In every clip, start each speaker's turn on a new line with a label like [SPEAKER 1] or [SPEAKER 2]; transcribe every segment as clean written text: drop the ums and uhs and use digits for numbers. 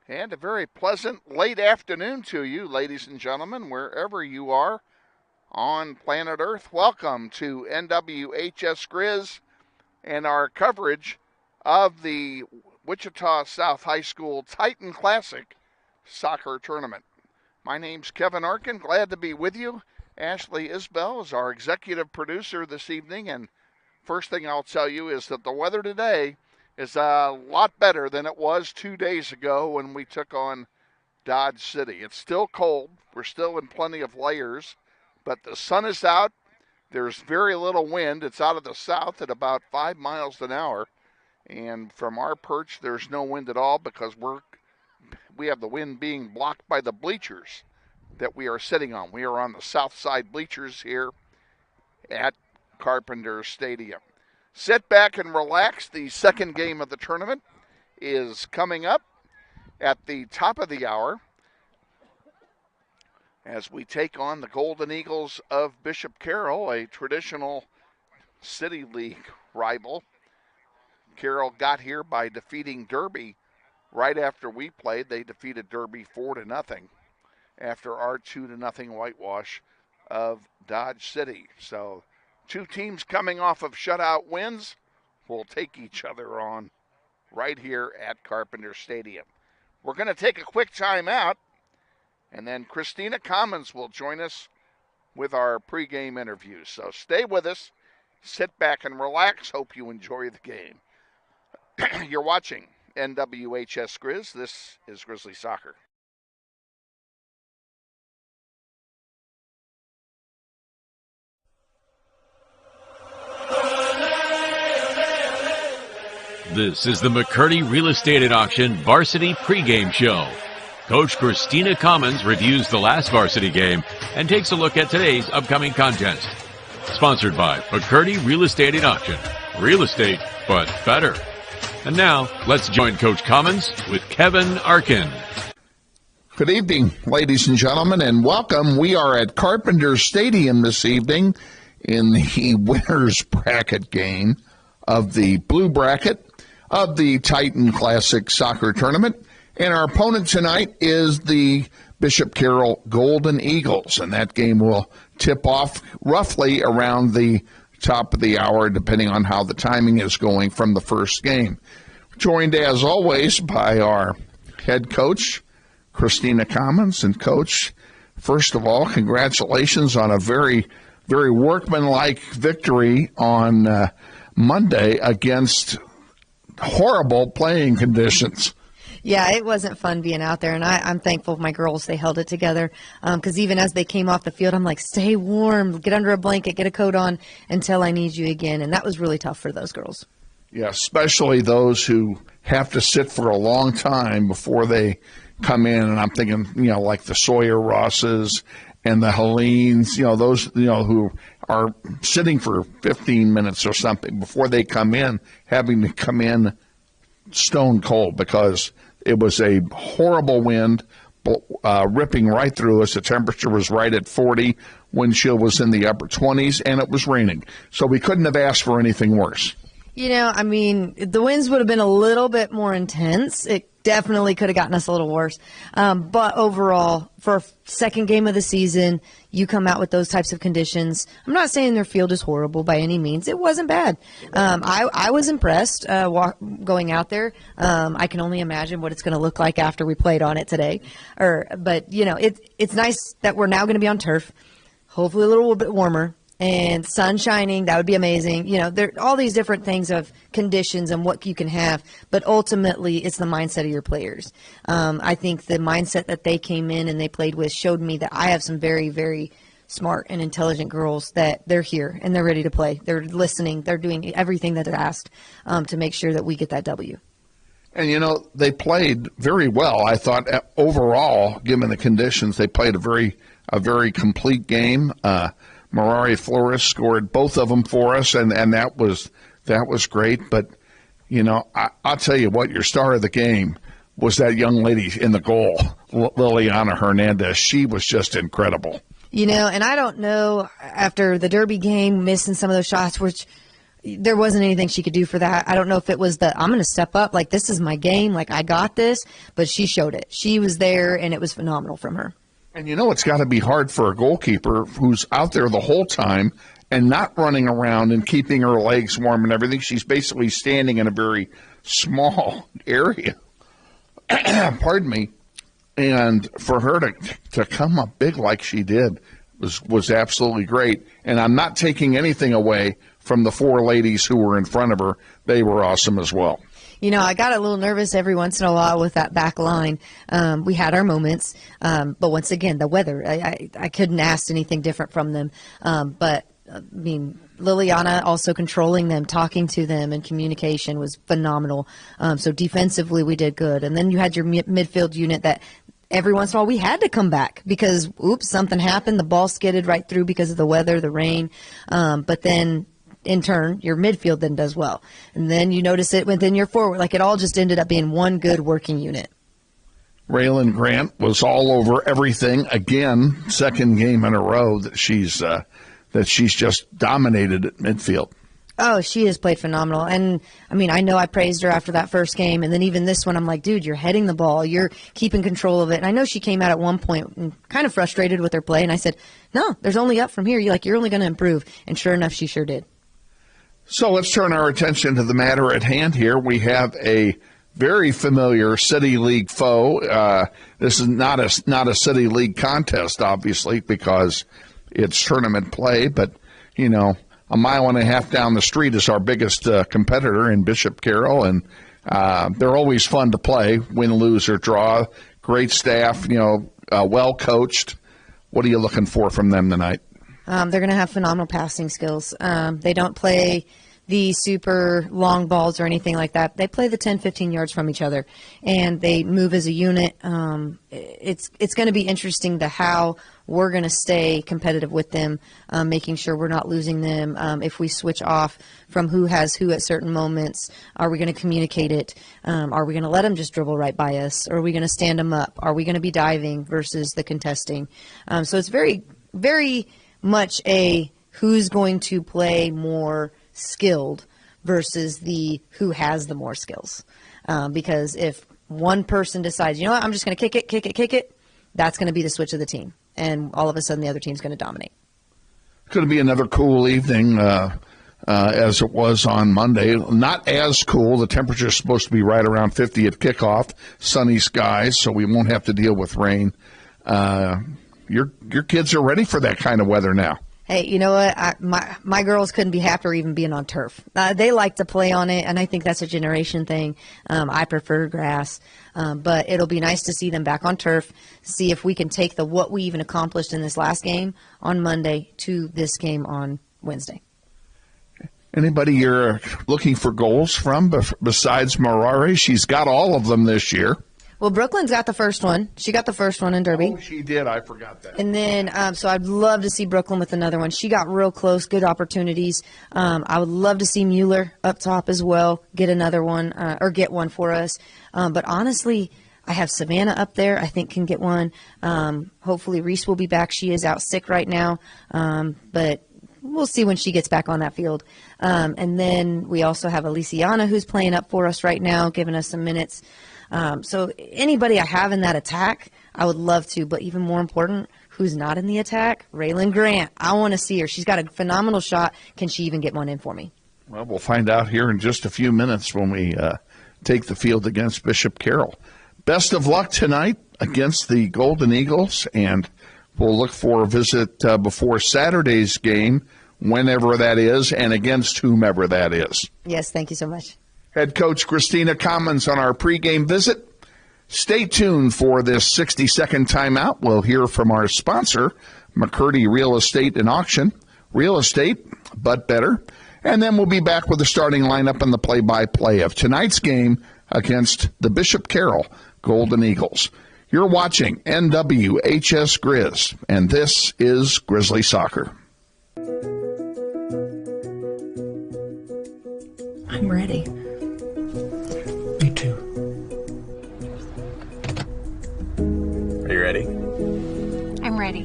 [SPEAKER 1] And a very pleasant late afternoon to you, ladies and gentlemen, wherever you are on planet Earth. Welcome to NWHS Grizz and our coverage of the Wichita South High School Titan Classic Soccer Tournament. My name's Kevin Arkin, glad to be with you. Ashley Isbell is our executive producer this evening, and first thing I'll tell you is that the weather today is a lot better than it was 2 days ago when we took on Dodge City. It's still cold. We're still in plenty of layers, but the sun is out. There's very little wind. It's out of the south at about 5 miles an hour. And from our perch, there's no wind at all because we have the wind being blocked by the bleachers that we are sitting on. We are on the south side bleachers here at Carpenter Stadium. Sit back and relax. The second game of the tournament is coming up at the top of the hour as we take on the Golden Eagles of Bishop Carroll, a traditional City League rival. Carroll got here by defeating Derby right after we played. They defeated Derby 4-0 after our 2-0 whitewash of Dodge City. So two teams coming off of shutout wins will take each other on right here at Carpenter Stadium. We're going to take a quick timeout, and then Christina Commons will join us with our pregame interview. So stay with us, sit back and relax. Hope you enjoy the game. You're watching NWHS Grizz. This is Grizzly Soccer.
[SPEAKER 2] This is the McCurdy Real Estate at Auction Varsity Pregame Show. Coach Christina Commons reviews the last varsity game and takes a look at today's upcoming contest. Sponsored by McCurdy Real Estate at Auction. Real estate, but better. And now, let's join Coach Commons with Kevin Arkin.
[SPEAKER 1] Good evening, ladies and gentlemen, and welcome. We are at Carpenter Stadium this evening in the winner's bracket game of the blue bracket of the Titan Classic Soccer Tournament. And our opponent tonight is the Bishop Carroll Golden Eagles, and that game will tip off roughly around the top of the hour, depending on how the timing is going from the first game. Joined, as always, by our head coach, Christina Commons. And, Coach, first of all, congratulations on a very, very workmanlike victory on Monday against horrible playing conditions.
[SPEAKER 3] Yeah, it wasn't fun being out there, and I'm thankful for my girls. They held it together because even as they came off the field, I'm like, stay warm, get under a blanket, get a coat on until I need you again, and that was really tough for those girls.
[SPEAKER 1] Yeah, especially those who have to sit for a long time before they come in, and I'm thinking, like the Sawyer Rosses and the Helenes, those, who are sitting for 15 minutes or something before they come in, having to come in stone cold because it was a horrible wind ripping right through us. The temperature was right at 40. Wind chill was in the upper 20s, and it was raining. So we couldn't have asked for anything worse.
[SPEAKER 3] The winds would have been a little bit more intense. It definitely could have gotten us a little worse. But overall, for second game of the season, you come out with those types of conditions. I'm not saying their field is horrible by any means. It wasn't bad. I was impressed going out there. I can only imagine what it's going to look like after we played on it today. But it's nice that we're now going to be on turf, hopefully a little bit warmer. And sun shining, that would be amazing. There are all these different things of conditions and what you can have, but ultimately it's the mindset of your players. I think the mindset that they came in and they played with showed me that I have some very, very smart and intelligent girls that they're here and they're ready to play. They're listening. They're doing everything that they're asked to make sure that we get that W.
[SPEAKER 1] And, they played very well. I thought overall, given the conditions, they played a very complete game. Marari Flores scored both of them for us, and that was great. But, I'll tell you what, your star of the game was that young lady in the goal, Liliana Hernandez. She was just incredible.
[SPEAKER 3] And I don't know, after the Derby game, missing some of those shots, which there wasn't anything she could do for that. I don't know if it was I'm going to step up, like, this is my game, like, I got this, but she showed it. She was there, and it was phenomenal from her.
[SPEAKER 1] And it's got to be hard for a goalkeeper who's out there the whole time and not running around and keeping her legs warm and everything. She's basically standing in a very small area. Pardon me. And for her to come up big like she did was absolutely great. And I'm not taking anything away from the four ladies who were in front of her. They were awesome as well.
[SPEAKER 3] I got a little nervous every once in a while with that back line. We had our moments, but once again, the weather, I couldn't ask anything different from them. But, Liliana also controlling them, talking to them, and communication was phenomenal. So defensively, we did good. And then you had your midfield unit that every once in a while we had to come back because, something happened. The ball skidded right through because of the weather, the rain. But then, in turn, your midfield then does well. And then you notice it within your forward. Like, it all just ended up being one good working unit.
[SPEAKER 1] Raylan Grant was all over everything. Again, second game in a row that she's just dominated at midfield.
[SPEAKER 3] Oh, she has played phenomenal. And, I know I praised her after that first game. And then even this one, I'm like, dude, you're heading the ball. You're keeping control of it. And I know she came out at one point and kind of frustrated with her play. And I said, no, there's only up from here. You're only going to improve. And sure enough, she sure did.
[SPEAKER 1] So let's turn our attention to the matter at hand here. We have a very familiar City League foe. This is not a City League contest, obviously, because it's tournament play. But, a mile and a half down the street is our biggest competitor in Bishop Carroll. And they're always fun to play, win, lose, or draw. Great staff, well coached. What are you looking for from them tonight?
[SPEAKER 3] They're going to have phenomenal passing skills. They don't play the super long balls or anything like that. They play the 10, 15 yards from each other, and they move as a unit. It's going to be interesting to how we're going to stay competitive with them, making sure we're not losing them. If we switch off from who has who at certain moments, are we going to communicate it? Are we going to let them just dribble right by us? Or are we going to stand them up? Are we going to be diving versus the contesting? So it's very, very much a who's going to play more skilled versus the who has the more skills. Because if one person decides, I'm just going to kick it, that's going to be the switch of the team. And all of a sudden the other team's going to dominate.
[SPEAKER 1] It's going to be another cool evening as it was on Monday. Not as cool. The temperature is supposed to be right around 50 at kickoff. Sunny skies, so we won't have to deal with rain. Your kids are ready for that kind of weather now.
[SPEAKER 3] Hey, you know what? My girls couldn't be happier even being on turf. They like to play on it, and I think that's a generation thing. I prefer grass, but it'll be nice to see them back on turf, see if we can take what we even accomplished in this last game on Monday to this game on Wednesday.
[SPEAKER 1] Anybody you're looking for goals from besides Marari? She's got all of them this year.
[SPEAKER 3] Well, Brooklyn's got the first one. She got the first one in Derby.
[SPEAKER 1] Oh, she did. I forgot that.
[SPEAKER 3] And then, so I'd love to see Brooklyn with another one. She got real close, good opportunities. I would love to see Mueller up top as well, get another one, or get one for us. But honestly, I have Savannah up there, I think can get one. Hopefully Reese will be back. She is out sick right now. But we'll see when she gets back on that field. And then we also have Aliciana who's playing up for us right now, giving us some minutes. So anybody I have in that attack, I would love to. But even more important, who's not in the attack? Raylan Grant. I want to see her. She's got a phenomenal shot. Can she even get one in for me?
[SPEAKER 1] Well, we'll find out here in just a few minutes when we take the field against Bishop Carroll. Best of luck tonight against the Golden Eagles, and we'll look for a visit before Saturday's game, whenever that is, and against whomever that is.
[SPEAKER 3] Yes, thank you so much.
[SPEAKER 1] Head coach Christina Commons on our pregame visit. Stay tuned for this 60-second timeout. We'll hear from our sponsor, McCurdy Real Estate and Auction. Real estate, but better. And then we'll be back with the starting lineup and the play-by-play of tonight's game against the Bishop Carroll Golden Eagles. You're watching NWHS Grizz, and this is Grizzly Soccer.
[SPEAKER 3] I'm ready.
[SPEAKER 4] Me too.
[SPEAKER 5] Are you ready?
[SPEAKER 6] I'm ready.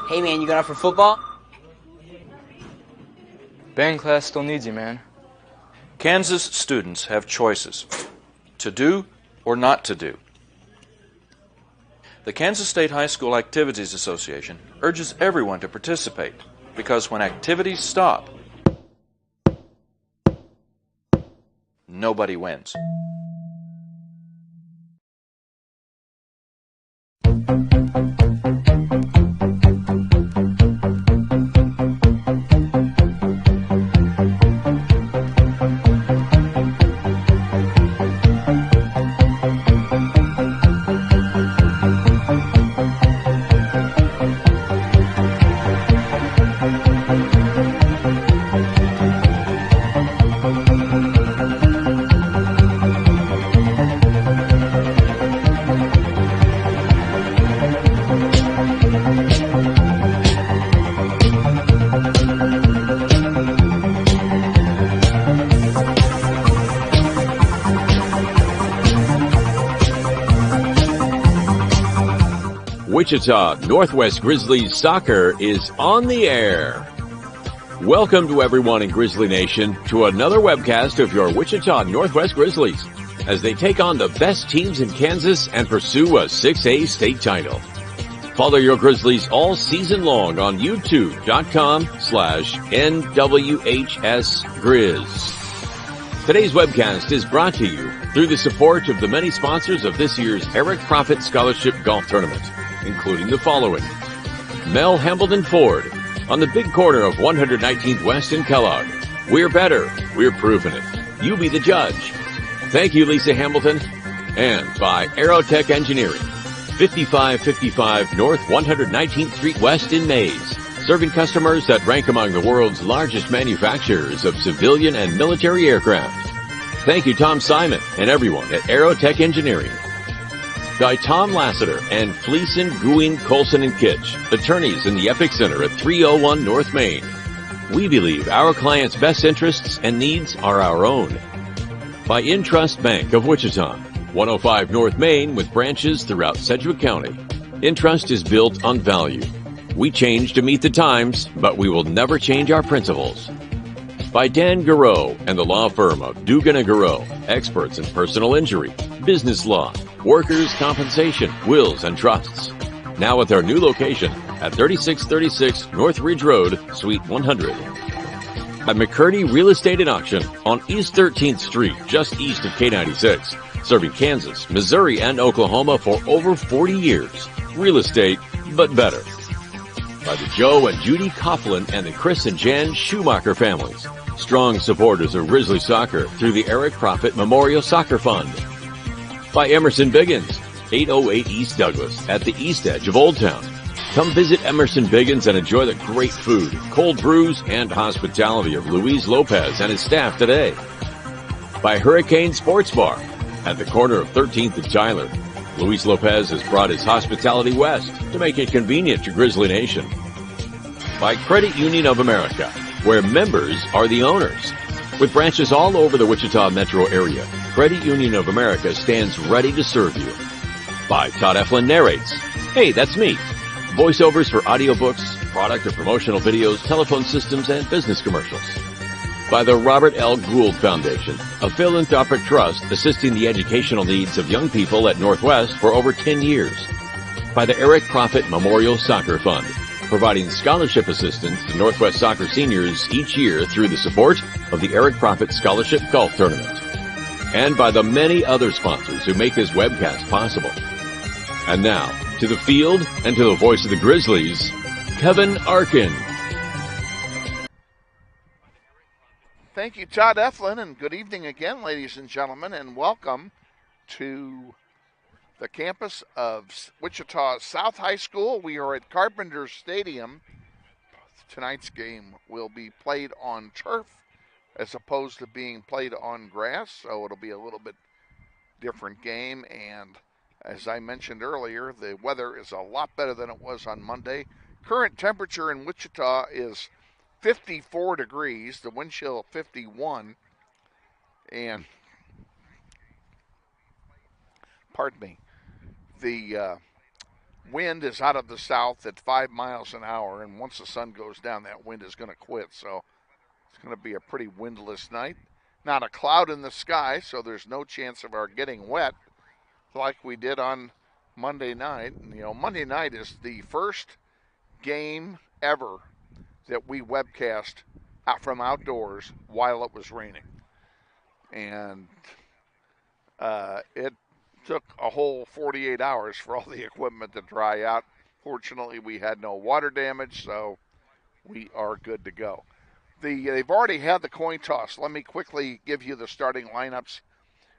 [SPEAKER 7] Hey man, you going out for football?
[SPEAKER 8] Band class still needs you, man.
[SPEAKER 9] Kansas students have choices to do or not to do. The Kansas State High School Activities Association urges everyone to participate because when activities stop, nobody wins.
[SPEAKER 2] Wichita Northwest Grizzlies soccer is on the air. Welcome to everyone in Grizzly Nation to another webcast of your Wichita Northwest Grizzlies as they take on the best teams in Kansas and pursue a 6A state title. Follow your Grizzlies all season long on youtube.com/NWHSGrizz. Today's webcast is brought to you through the support of the many sponsors of this year's Eric Profit Scholarship Golf Tournament, including the following: Mel Hambledon Ford on the big corner of 119th West in Kellogg. We're better. We're proving it. You be the judge. Thank you, Lisa Hamilton. And by Aerotech Engineering, 5555 North 119th Street West in Mays, serving customers that rank among the world's largest manufacturers of civilian and military aircraft. Thank you, Tom Simon and everyone at Aerotech Engineering. By Tom Lassiter and Fleeson, Guin, Colson, and Kitch, attorneys in the Epic Center at 301 North Main. We believe our clients' best interests and needs are our own. By Intrust Bank of Wichita, 105 North Main with branches throughout Sedgwick County. Intrust is built on value. We change to meet the times, but we will never change our principles. By Dan Garreau and the law firm of Dugan & Garreau, experts in personal injury, business law, workers' compensation, wills, and trusts. Now at their new location at 3636 North Ridge Road, Suite 100. By McCurdy Real Estate and Auction on East 13th Street, just east of K96, serving Kansas, Missouri, and Oklahoma for over 40 years. Real estate, but better. By the Joe and Judy Coughlin and the Chris and Jan Schumacher families, strong supporters of Grizzly soccer through the Eric Profit Memorial Soccer Fund. By Emerson Biggins, 808 East Douglas at the east edge of Old Town. Come visit Emerson Biggins and enjoy the great food, cold brews, and hospitality of Luis Lopez and his staff today. By Hurricane Sports Bar at the corner of 13th and Tyler. Luis Lopez has brought his hospitality west to make it convenient to Grizzly Nation. By Credit Union of America, where members are the owners. With branches all over the Wichita metro area, Credit Union of America stands ready to serve you. By Todd Eflin Narrates. Hey, that's me. Voiceovers for audiobooks, product or promotional videos, telephone systems, and business commercials. By the Robert L. Gould Foundation, a philanthropic trust assisting the educational needs of young people at Northwest for over 10 years. By the Eric Profit Memorial Soccer Fund, providing scholarship assistance to Northwest soccer seniors each year through the support of the Eric Profit Scholarship Golf Tournament. And by the many other sponsors who make this webcast possible. And now, to the field and to the voice of the Grizzlies, Kevin Arkin.
[SPEAKER 1] Thank you, Todd Eflin, and good evening again, ladies and gentlemen, and welcome to the campus of Wichita South High School. We are at Carpenter Stadium. Tonight's game will be played on turf as opposed to being played on grass, so it'll be a little bit different game. And as I mentioned earlier, the weather is a lot better than it was on Monday. Current temperature in Wichita is 54 degrees, the wind chill 51, and pardon me, the wind is out of the south at 5 miles an hour, and once the sun goes down, that wind is going to quit. So it's going to be a pretty windless night. Not a cloud in the sky, so there's no chance of our getting wet like we did on Monday night. You know, Monday night is the first game ever that we webcast out from outdoors while it was raining. And it took a whole 48 hours for all the equipment to dry out. Fortunately, we had no water damage, so we are good to go. They've already had the coin toss. Let me quickly give you the starting lineups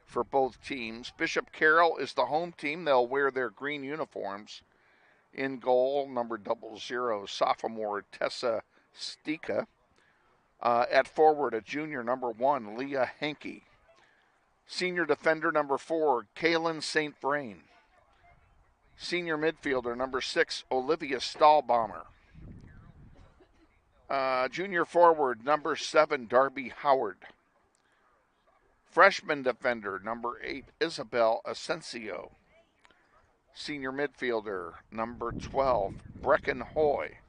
[SPEAKER 1] for both teams. Bishop Carroll is the home team. They'll wear their green uniforms. In goal, number 00, sophomore Tessa Stika. At forward, a junior, number 1, Leah Henke. Senior defender, number 4, Kaylin St. Vrain. Senior midfielder, number 6, Olivia Stahlbaumer. Junior forward, number 7, Darby Howard. Freshman defender, number 8, Isabel Asensio. Senior midfielder, number 12, Brecken Hoy.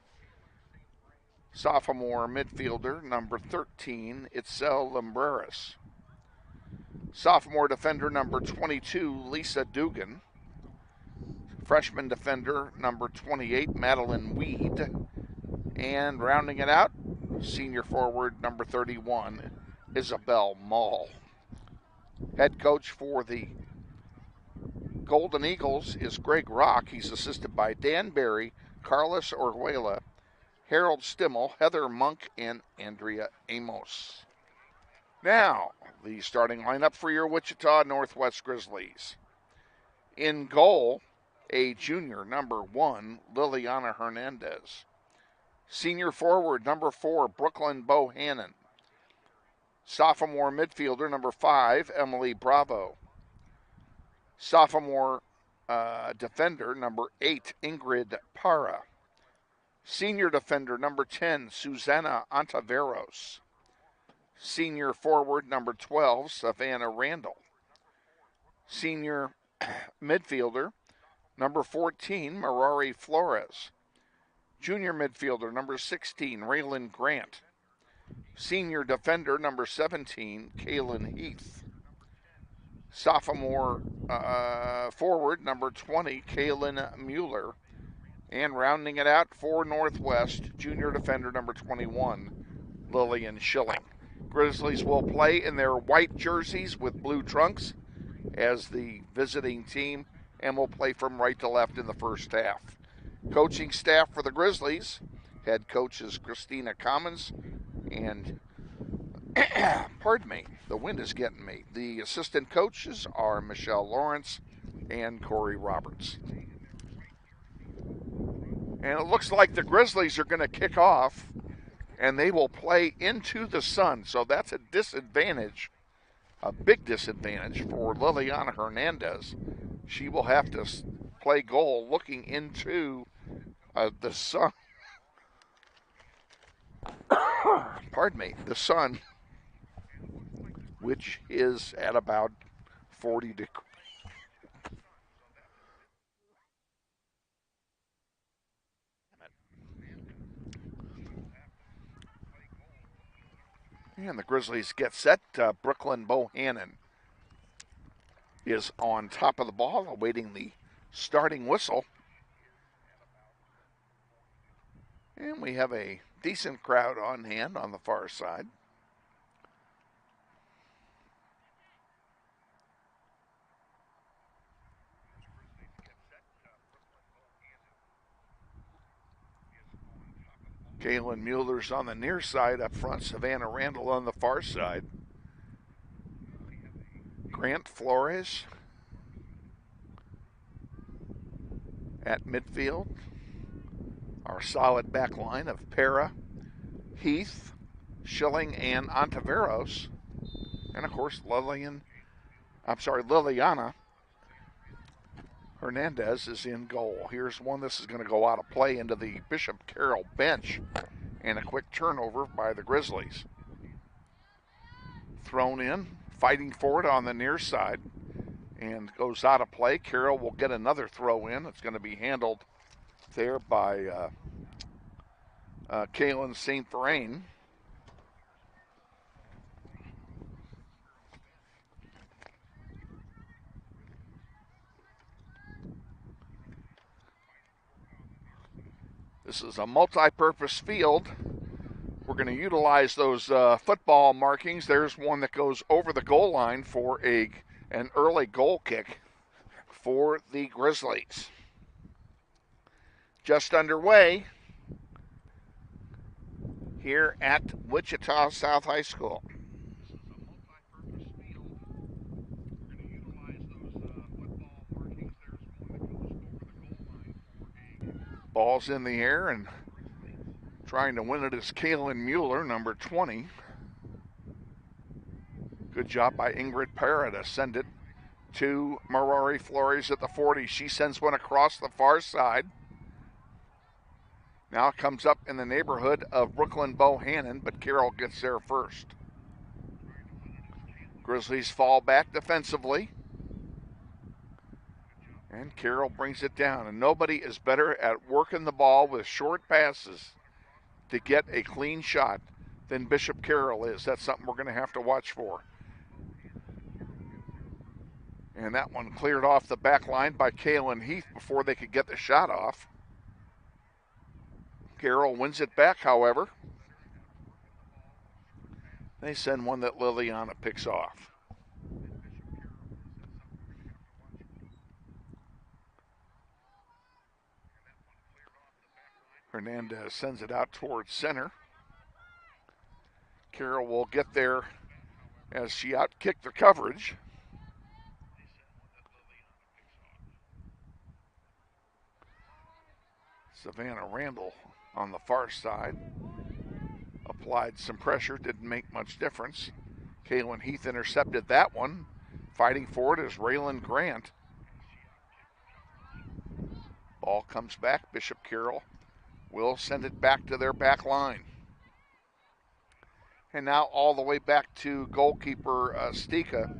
[SPEAKER 1] Sophomore midfielder, number 13, Itzel Lumbreras. Sophomore defender, number 22, Lisa Dugan. Freshman defender, number 28, Madeline Weed. And rounding it out, senior forward, number 31, Isabel Mall. Head coach for the Golden Eagles is Greg Rock. He's assisted by Dan Barry, Carlos Orjuela, Harold Stimmel, Heather Monk, and Andrea Amos. Now, the starting lineup for your Wichita Northwest Grizzlies. In goal, a junior, number 1, Liliana Hernandez. Senior forward, number 4, Brooklyn Bohannon. Sophomore midfielder, number 5, Emily Bravo. Sophomore defender, number 8, Ingrid Para. Senior defender, number 10, Susanna Ontiveros. Senior forward, number 12, Savannah Randall. Senior midfielder, number 14, Marari Flores. Junior midfielder, number 16, Raylan Grant. Senior defender, number 17, Kaylin Heath. Sophomore forward, number 20, Kaylin Mueller. And rounding it out for Northwest, junior defender, number 21, Lillian Schilling. Grizzlies will play in their white jerseys with blue trunks as the visiting team, and will play from right to left in the first half. Coaching staff for the Grizzlies, head coach is Christina Commons, and pardon me, the wind is getting me. The assistant coaches are Michelle Lawrence and Corey Roberts. And it looks like the Grizzlies are going to kick off, and they will play into the sun. So that's a disadvantage, a big disadvantage for Liliana Hernandez. She will have to play goal looking into the sun. Pardon me, the sun, which is at about 40 degrees. And the Grizzlies get set. Brooklyn Bohannon is on top of the ball, awaiting the starting whistle. And we have a decent crowd on hand on the far side. Kaylin Mueller's on the near side up front. Savannah Randall on the far side. Grant Flores at midfield. Our solid back line of Para, Heath, Schilling, and Ontiveros. And, of course, Liliana Hernandez is in goal. Here's one. This is going to go out of play into the Bishop Carroll bench, and a quick turnover by the Grizzlies. Thrown in, fighting for it on the near side, and goes out of play. Carroll will get another throw in. It's going to be handled there by Kaylin St. Vrain. This is a multi-purpose field. We're going to utilize those football markings. There's one that goes over the goal line for an early goal kick for the Grizzlies. Just underway here at Wichita South High School. Ball's in the air, and trying to win it is Kaylin Mueller, number 20. Good job by Ingrid Parra to send it to Marari Flores at the 40. She sends one across the far side. Now it comes up in the neighborhood of Brooklyn Bohannon, but Carroll gets there first. Grizzlies fall back defensively. And Carroll brings it down. And nobody is better at working the ball with short passes to get a clean shot than Bishop Carroll is. That's something we're going to have to watch for. And that one cleared off the back line by Kaylin Heath before they could get the shot off. Carroll wins it back, however. They send one that Liliana picks off. Hernandez sends it out towards center. Carroll will get there as she outkicked the coverage. Savannah Randall on the far side applied some pressure, didn't make much difference. Kaylin Heath intercepted that one. Fighting for it is Raylan Grant. Ball comes back. Bishop Carroll will send it back to their back line. And now all the way back to goalkeeper Stika.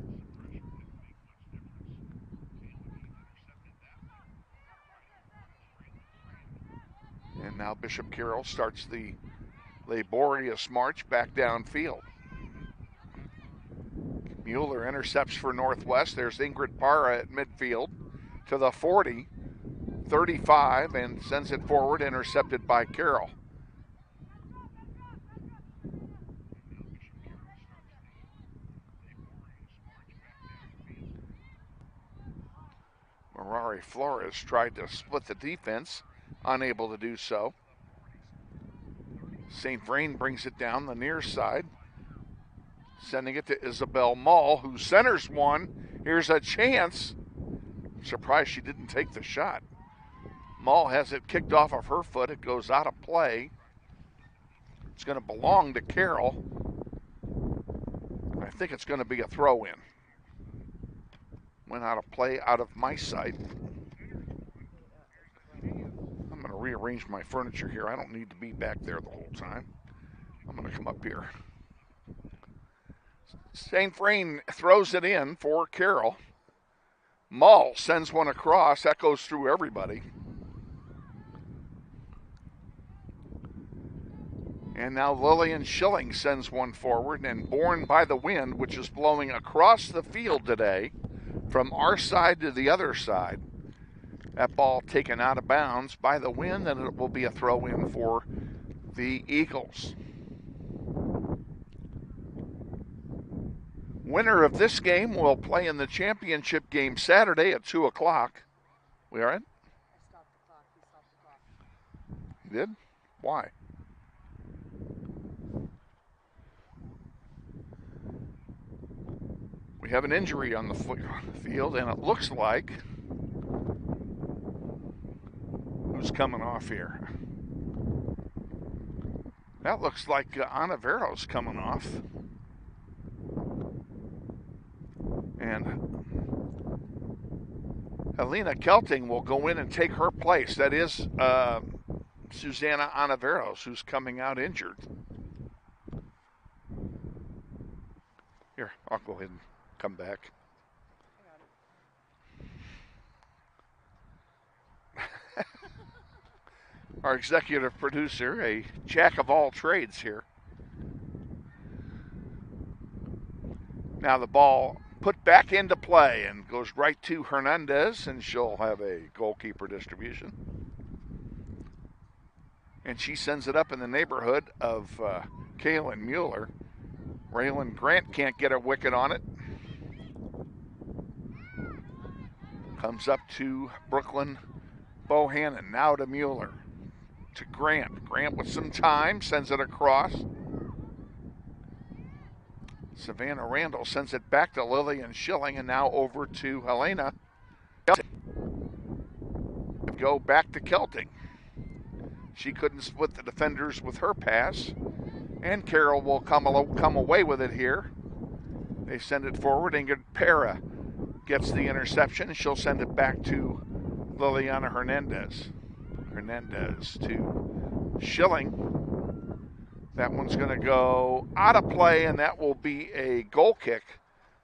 [SPEAKER 1] And now Bishop Carroll starts the laborious march back downfield. Mueller intercepts for Northwest. There's Ingrid Parra at midfield to the 40. 35 and sends it forward, intercepted by Carroll. Marari Flores tried to split the defense, unable to do so. St. Vrain brings it down the near side, sending it to Isabel Mull, who centers one. Here's a chance. I'm surprised she didn't take the shot. Mull has it kicked off of her foot. It goes out of play. It's going to belong to Carroll. I think it's going to be a throw-in. Went out of play, out of my sight. I'm going to rearrange my furniture here. I don't need to be back there the whole time. I'm going to come up here. St. Vrain throws it in for Carroll. Mull sends one across. That goes through everybody. And now Lillian Schilling sends one forward, and borne by the wind, which is blowing across the field today from our side to the other side. That ball taken out of bounds by the wind, and it will be a throw-in for the Eagles. Winner of this game will play in the championship game Saturday at 2 o'clock. We all right?
[SPEAKER 3] I stopped the clock. He stopped the clock.
[SPEAKER 1] You did? Why? We have an injury on the field, and it looks like who's coming off here? That looks like Anavero's coming off. And Helena Kelting will go in and take her place. That is Susanna Anaveros, who's coming out injured. Here, I'll go ahead and come back. our executive producer, a jack of all trades here. Now the ball put back into play and goes right to Hernandez, and she'll have a goalkeeper distribution. And she sends it up in the neighborhood of Kaylin Mueller. Raylan Grant can't get a wicket on it. Comes up to Brooklyn Bohannon, now to Mueller. To Grant. Grant with some time, sends it across. Savannah Randall sends it back to Lillian Schilling, and now over to Helena. Go back to Kelting. She couldn't split the defenders with her pass, and Carroll will come away with it here. They send it forward, and Para gets the interception. She'll send it back to Liliana Hernandez. Hernandez to Schilling. That one's going to go out of play, and that will be a goal kick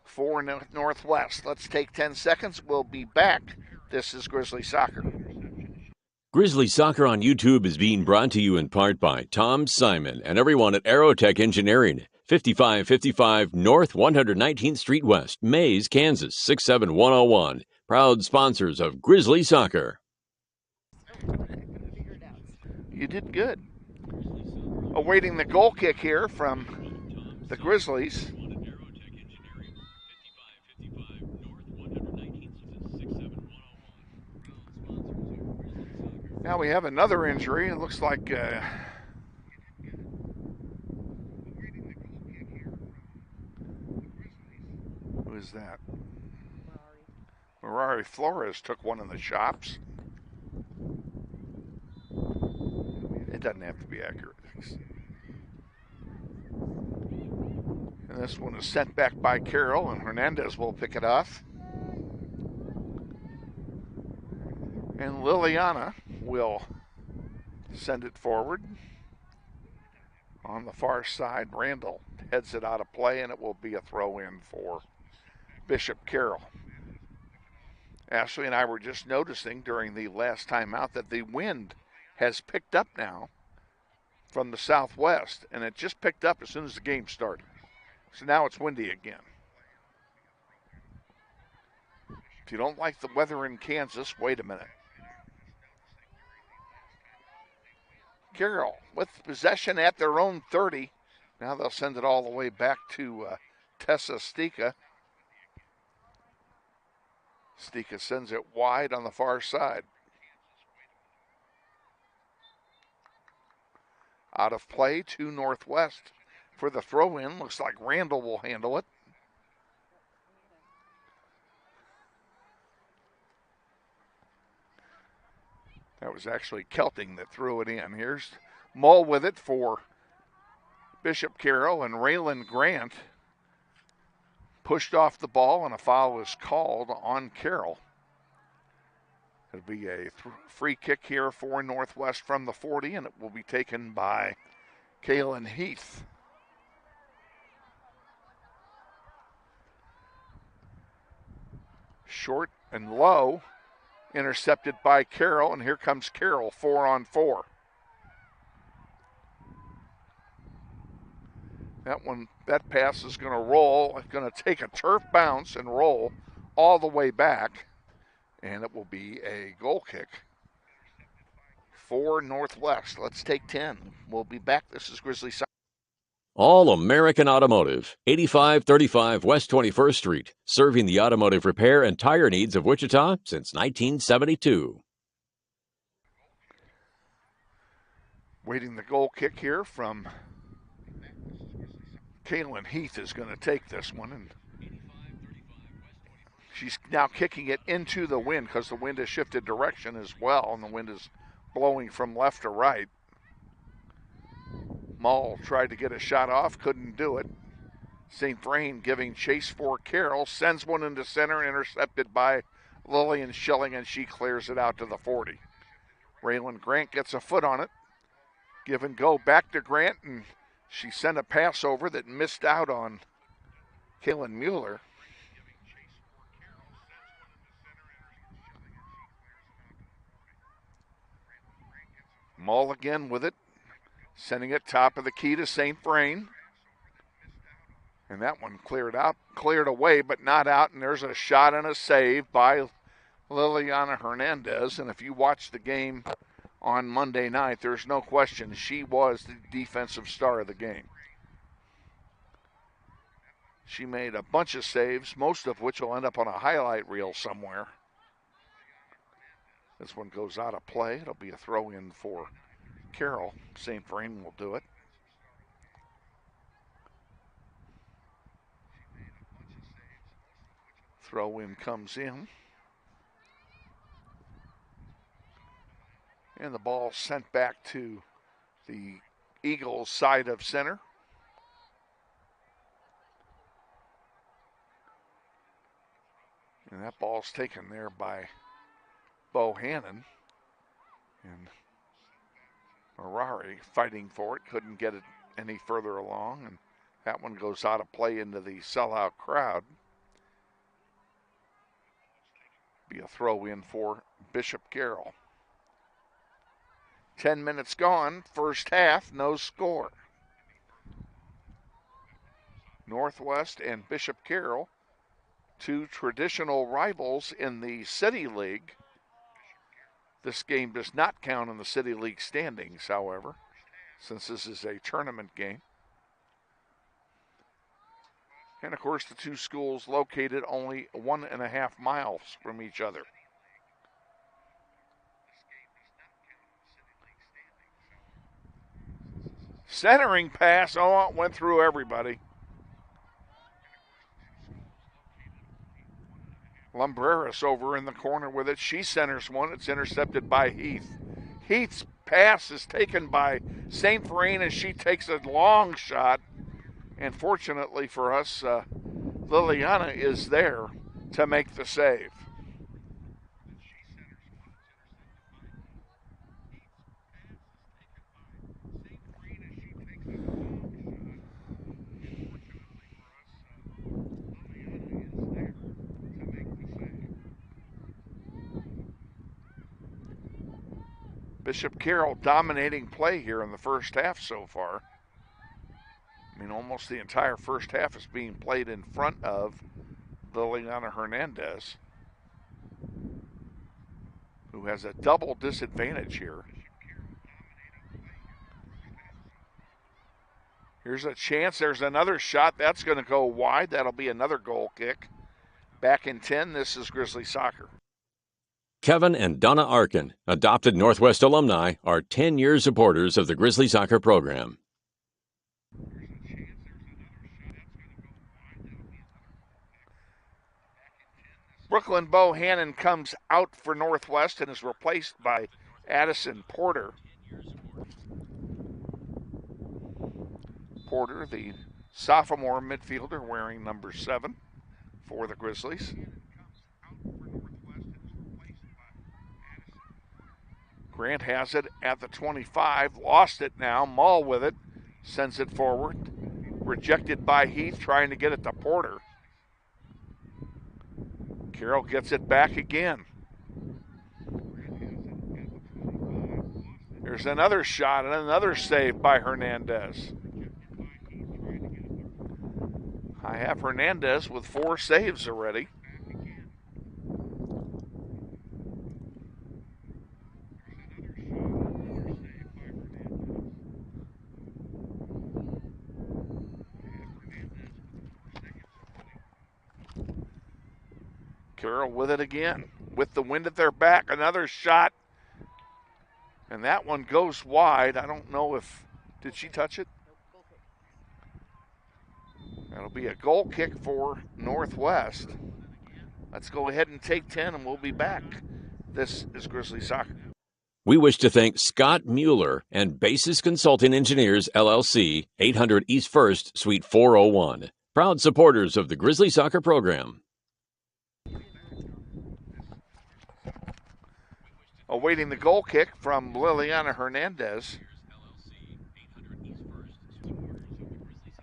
[SPEAKER 1] for Northwest. Let's take 10 seconds. We'll be back. This is Grizzly Soccer.
[SPEAKER 2] Grizzly Soccer on YouTube is being brought to you in part by Tom Simon and everyone at Aerotech Engineering, 5555 North 119th Street West, Mays, Kansas, 67101. Proud sponsors of Grizzly Soccer.
[SPEAKER 1] You did good. Awaiting the goal kick here from the Grizzlies. Now we have another injury. It looks like who is that? Mirari Flores took one in the chops. It doesn't have to be accurate. And this one is sent back by Carroll, and Hernandez will pick it off. And Liliana will send it forward. On the far side, Randall heads it out of play, and it will be a throw-in for Bishop Carroll. Ashley and I were just noticing during the last time out that the wind has picked up now from the southwest, and it just picked up as soon as the game started. So now it's windy again. If you don't like the weather in Kansas, wait a minute. Carroll with possession at their own 30. Now they'll send it all the way back to Tessa Stika. Stika sends it wide on the far side. Out of play to Northwest for the throw-in. Looks like Randall will handle it. That was actually Kelting that threw it in. Here's Mull with it for Bishop Carroll, and Raylan Grant pushed off the ball, and a foul is called on Carroll. It'll be a free kick here for Northwest from the 40, and it will be taken by Kaylin Heath. Short and low, intercepted by Carroll, and here comes Carroll 4-on-4. That pass is going to roll. It's going to take a turf bounce and roll all the way back, and it will be a goal kick for Northwest. Let's take 10. We'll be back. This is Grizzly Soccer.
[SPEAKER 2] All American Automotive, 8535 West 21st Street, serving the automotive repair and tire needs of Wichita since 1972.
[SPEAKER 1] Waiting the goal kick here from Kaylin Heath is going to take this one, and she's now kicking it into the wind because the wind has shifted direction as well, and the wind is blowing from left to right. Mull tried to get a shot off, couldn't do it. St. Vrain giving chase for Carroll, sends one into center, intercepted by Lillian Schilling, and she clears it out to the 40. Raylan Grant gets a foot on it. Give and go back to Grant, and she sent a pass over that missed out on Kaylin Mueller. Mull again with it, sending it top of the key to St. Vrain. And that one cleared away, but not out. And there's a shot and a save by Liliana Hernandez. And if you watch the game on Monday night, there's no question she was the defensive star of the game. She made a bunch of saves, most of which will end up on a highlight reel somewhere. This one goes out of play. It'll be a throw-in for Carroll. St. Vrain will do it. Throw-in comes in. And the ball sent back to the Eagles' side of center. And that ball's taken there by Bohannon. And Marari fighting for it, couldn't get it any further along. And that one goes out of play into the sellout crowd. Be a throw in for Bishop Carroll. 10 minutes gone, first half, no score. Northwest and Bishop Carroll, two traditional rivals in the City League. This game does not count in the City League standings, however, since this is a tournament game. And of course, the two schools located only 1.5 miles from each other. Centering pass, oh, it went through everybody. Lumbreras over in the corner with it. She centers one. It's intercepted by Heath. Heath's pass is taken by St. Vrain as she takes a long shot. And fortunately for us, Liliana is there to make the save. Bishop Carroll dominating play here in the first half so far. I mean, almost the entire first half is being played in front of Liliana Hernandez, who has a double disadvantage here. Here's a chance. There's another shot. That's going to go wide. That'll be another goal kick. Back in 10, this is Grizzly Soccer.
[SPEAKER 2] Kevin and Donna Arkin, adopted Northwest alumni, are 10-year supporters of the Grizzly Soccer program.
[SPEAKER 1] Brooklyn Bohannon comes out for Northwest and is replaced by Addison Porter. Porter, the sophomore midfielder, wearing number 7 for the Grizzlies. Grant has it at the 25, lost it now. Mull with it, sends it forward. Rejected by Heath, trying to get it to Porter. Carroll gets it back again. There's another shot and another save by Hernandez. I have Hernandez with 4 saves already. Carroll with it again. With the wind at their back, another shot. And that one goes wide. I don't know if, did she touch it? That'll be a goal kick for Northwest. Let's go ahead and take 10 and we'll be back. This is Grizzly Soccer.
[SPEAKER 2] We wish to thank Scott Mueller and Basis Consulting Engineers, LLC, 800 East 1st, Suite 401. Proud supporters of the Grizzly Soccer program.
[SPEAKER 1] Awaiting the goal kick from Liliana Hernandez.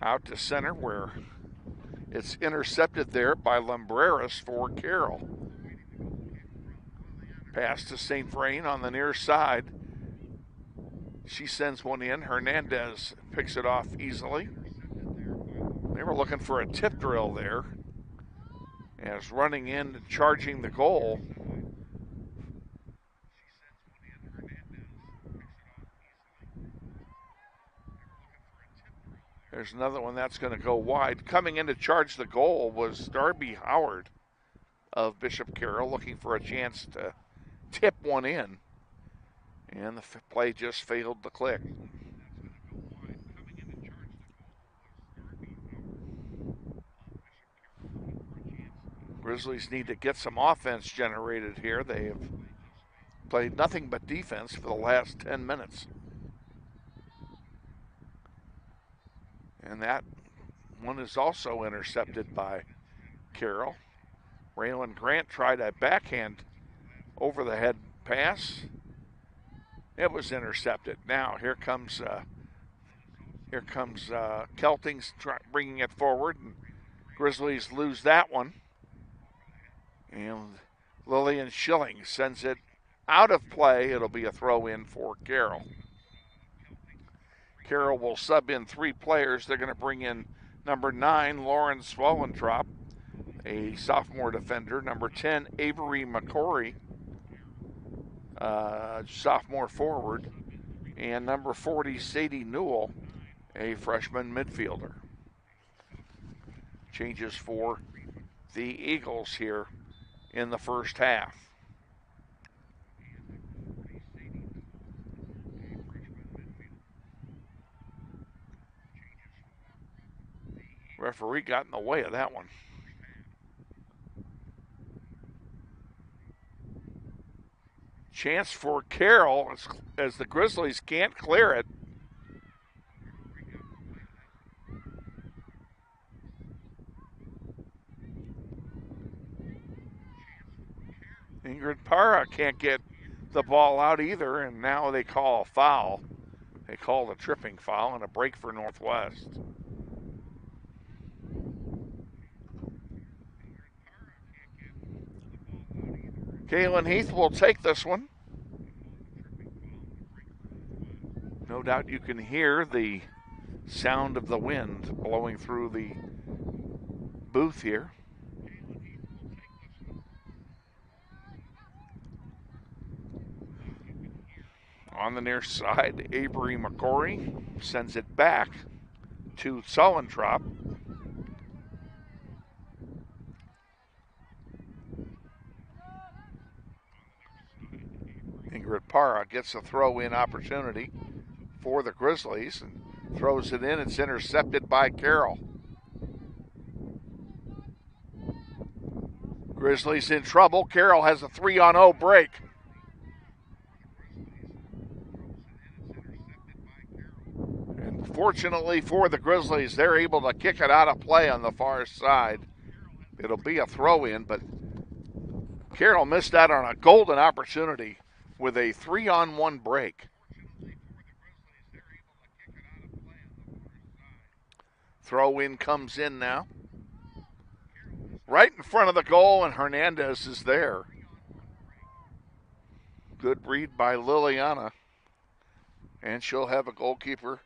[SPEAKER 1] Out to center where it's intercepted there by Lumbreras for Carroll. Pass to St. Vrain on the near side. She sends one in. Hernandez picks it off easily. They were looking for a tip drill there. As running in and charging the goal. There's another one that's going to go wide. Coming in to charge the goal was Darby Howard of Bishop Carroll, looking for a chance to tip one in. And the play just failed to click. Grizzlies need to get some offense generated here. They have played nothing but defense for the last 10 minutes. And that one is also intercepted by Carroll. Raylan Grant tried a backhand over the head pass. It was intercepted. Now here comes Kelting's bringing it forward, and Grizzlies lose that one. And Lillian Schilling sends it out of play. It'll be a throw in for Carroll. Carroll will sub in 3 players. They're going to bring in number 9, Lauren Swellentrop, a sophomore defender. Number 10, Avery McCory, sophomore forward. And number 40, Sadie Newell, a freshman midfielder. Changes for the Eagles here in the first half. Referee got in the way of that one. Chance for Carroll as the Grizzlies can't clear it. Ingrid Parra can't get the ball out either, and now they call a foul. They called a tripping foul and a break for Northwest. Kaylin Heath will take this one. No doubt you can hear the sound of the wind blowing through the booth here. On the near side, Avery McCory sends it back to Sullentrop. Ingrid Parra gets a throw-in opportunity for the Grizzlies and throws it in. It's intercepted by Carroll. Grizzlies in trouble. Carroll has a 3-on-0 break. And fortunately for the Grizzlies, they're able to kick it out of play on the far side. It'll be a throw-in, but Carroll missed out on a golden opportunity with a 3-on-1 break. Throw in comes in now. Right in front of the goal, and Hernandez is there. Good read by Liliana. And she'll have a goalkeeper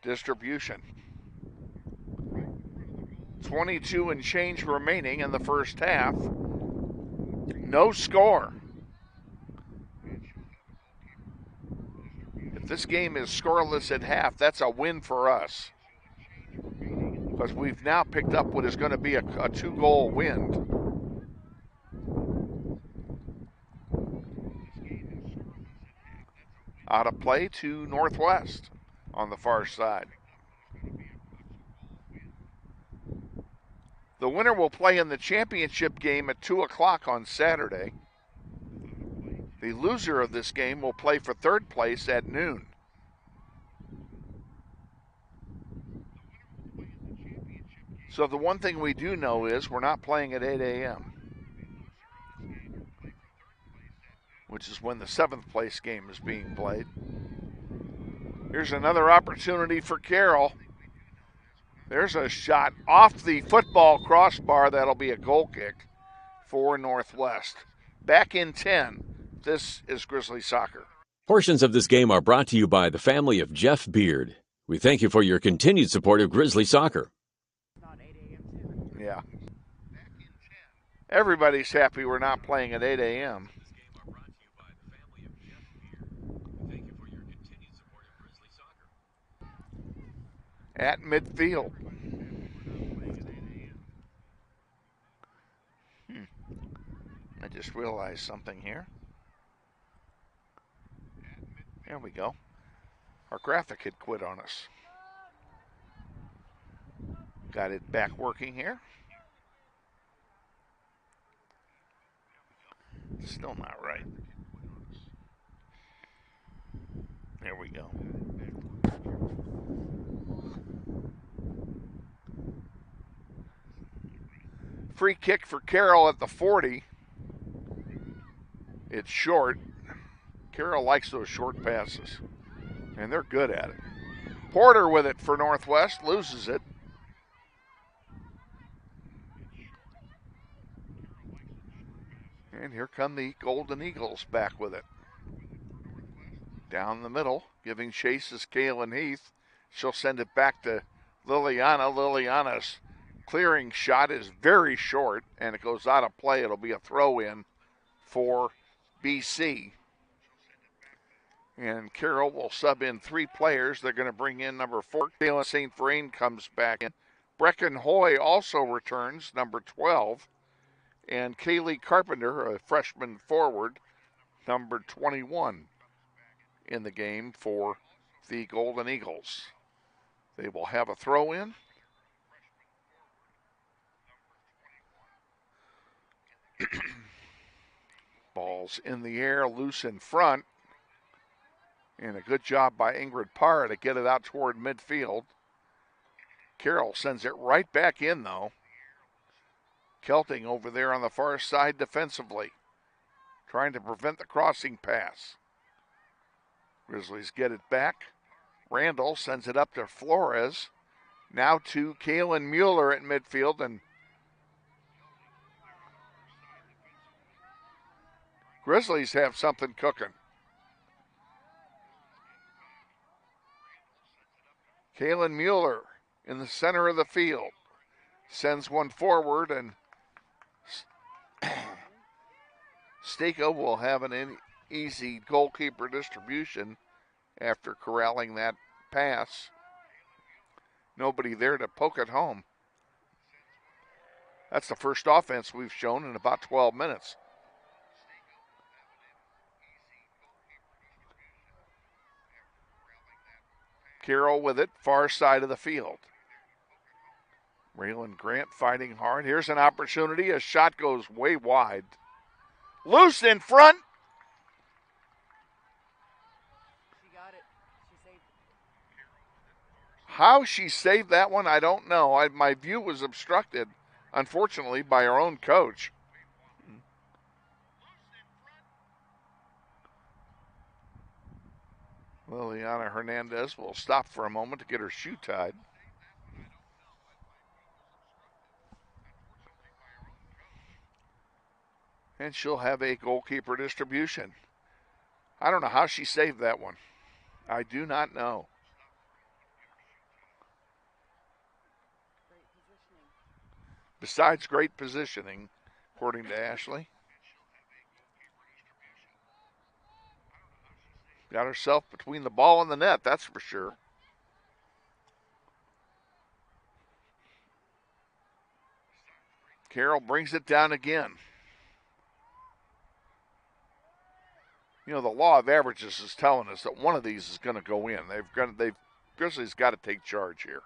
[SPEAKER 1] distribution. 22 and change remaining in the first half. No score. If this game is scoreless at half, that's a win for us, because we've now picked up what is going to be a 2-goal wind. Out of play to Northwest on the far side. The winner will play in the championship game at 2 o'clock on Saturday. The loser of this game will play for third place at noon. So the one thing we do know is we're not playing at 8 a.m., which is when the 7th place game is being played. Here's another opportunity for Carroll. There's a shot off the football crossbar. That'll be a goal kick for Northwest. Back in 10. This is Grizzly Soccer.
[SPEAKER 2] Portions of this game are brought to you by the family of Jeff Beard. We thank you for your continued support of Grizzly soccer.
[SPEAKER 1] Yeah. Everybody's happy we're not playing at 8 a.m. At midfield. I just realized something here. There we go. Our graphic had quit on us. Got it back working here. Still not right. There we go. Free kick for Carroll at the 40. It's short. Carroll likes those short passes, and they're good at it. Porter with it for Northwest, loses it. And here come the Golden Eagles back with it. Down the middle, giving chase is Kaylin Heath. She'll send it back to Liliana. Liliana's clearing shot is very short, and it goes out of play. It'll be a throw-in for BC. And Carroll will sub in 3 players. They're going to bring in number 4. Kaylin St. Vrain comes back in. Brecken Hoy also returns, number 12. And Kaylee Carpenter, a freshman forward, number 21 in the game for the Golden Eagles. They will have a throw-in. Ball's in the air, loose in front. And a good job by Ingrid Parr to get it out toward midfield. Carroll sends it right back in, though. Kelting over there on the far side defensively, trying to prevent the crossing pass. Grizzlies get it back. Randall sends it up to Flores. Now to Kaylin Mueller at midfield, and Grizzlies have something cooking. Kaylin Mueller in the center of the field sends one forward, and Stako will have an easy goalkeeper distribution after corralling that pass. Nobody there to poke it home. That's the first offense we've shown in about 12 minutes. Carroll with it, far side of the field. Raylan Grant fighting hard. Here's an opportunity. A shot goes way wide. Loose in front.
[SPEAKER 7] She got it. She saved it.
[SPEAKER 1] How she saved that one, I don't know. My view was obstructed, unfortunately, by our own coach. Liliana Hernandez will stop for a moment to get her shoe tied. And she'll have a goalkeeper distribution. I don't know how she saved that one. I do not know. Besides great positioning, according to Ashley. Got herself between the ball and the net, that's for sure. Carroll brings it down again. You know, the law of averages is telling us that one of these is going to go in. Grizzlies got to take charge here.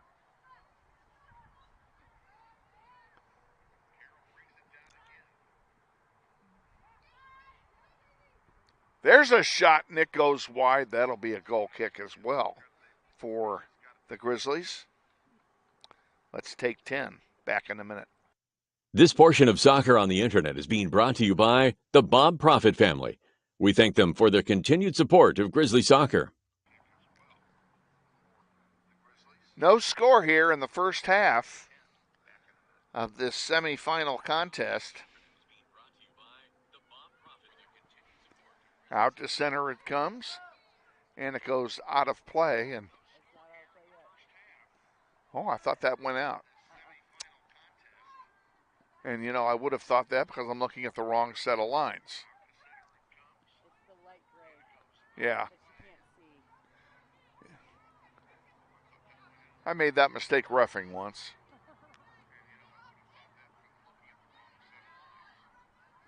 [SPEAKER 1] There's a shot, and it goes wide. That'll be a goal kick as well for the Grizzlies. Let's take 10. Back in a minute.
[SPEAKER 2] This portion of Soccer on the Internet is being brought to you by the Bob Profit family. We thank them for their continued support of Grizzly soccer.
[SPEAKER 1] No score here in the first half of this semifinal contest. Out to center it comes. And it goes out of play. And oh, I thought that went out. And, you know, I would have thought that because I'm looking at the wrong set of lines.
[SPEAKER 7] It's the light gray
[SPEAKER 1] Yeah,
[SPEAKER 7] that you can't see.
[SPEAKER 1] I made that mistake roughing once.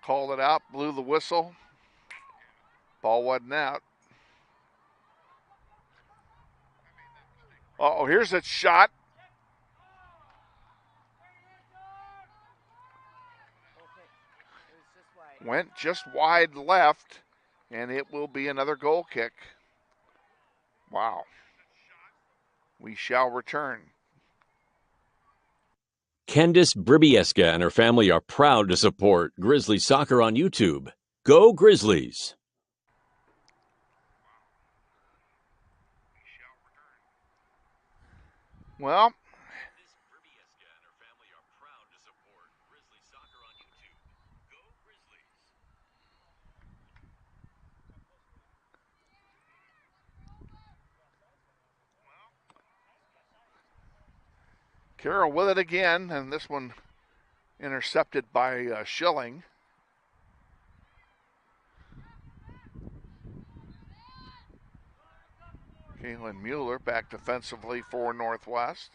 [SPEAKER 1] Called it out, blew the whistle. Ball wasn't out. Uh-oh, here's a shot.
[SPEAKER 7] Okay. It was just wide.
[SPEAKER 1] Went just wide left, and it will be another goal kick. Wow. We shall return.
[SPEAKER 2] Candice Bribieska and her family are proud to support Grizzlies soccer on YouTube. Go Grizzlies!
[SPEAKER 1] Well, Carroll with it again, and this one intercepted by Schilling. Kaylin Mueller back defensively for Northwest.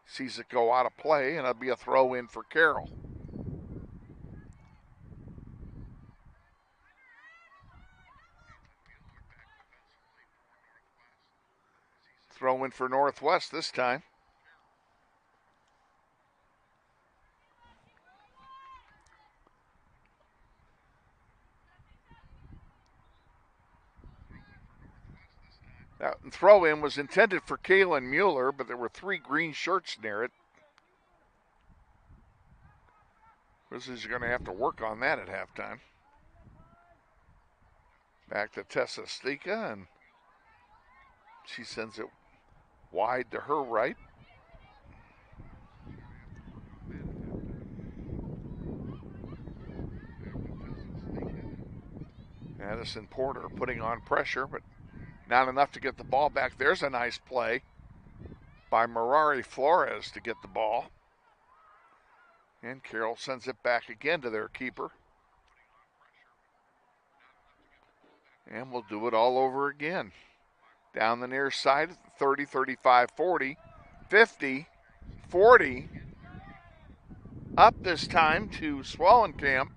[SPEAKER 1] Sees it go out of play, and it'll be a throw in for Carroll. Throw in for Northwest this time. That throw in was intended for Kaylin Mueller, but there were 3 green shirts near it. Grizzlies are going to have to work on that at halftime. Back to Tessa Stika, and she sends it wide to her right. Addison Porter putting on pressure, but not enough to get the ball back. There's a nice play by Mirari Flores to get the ball. And Carroll sends it back again to their keeper. And we'll do it all over again. Down the near side, 30, 35, 40, 50, 40. Up this time to Swellenkamp.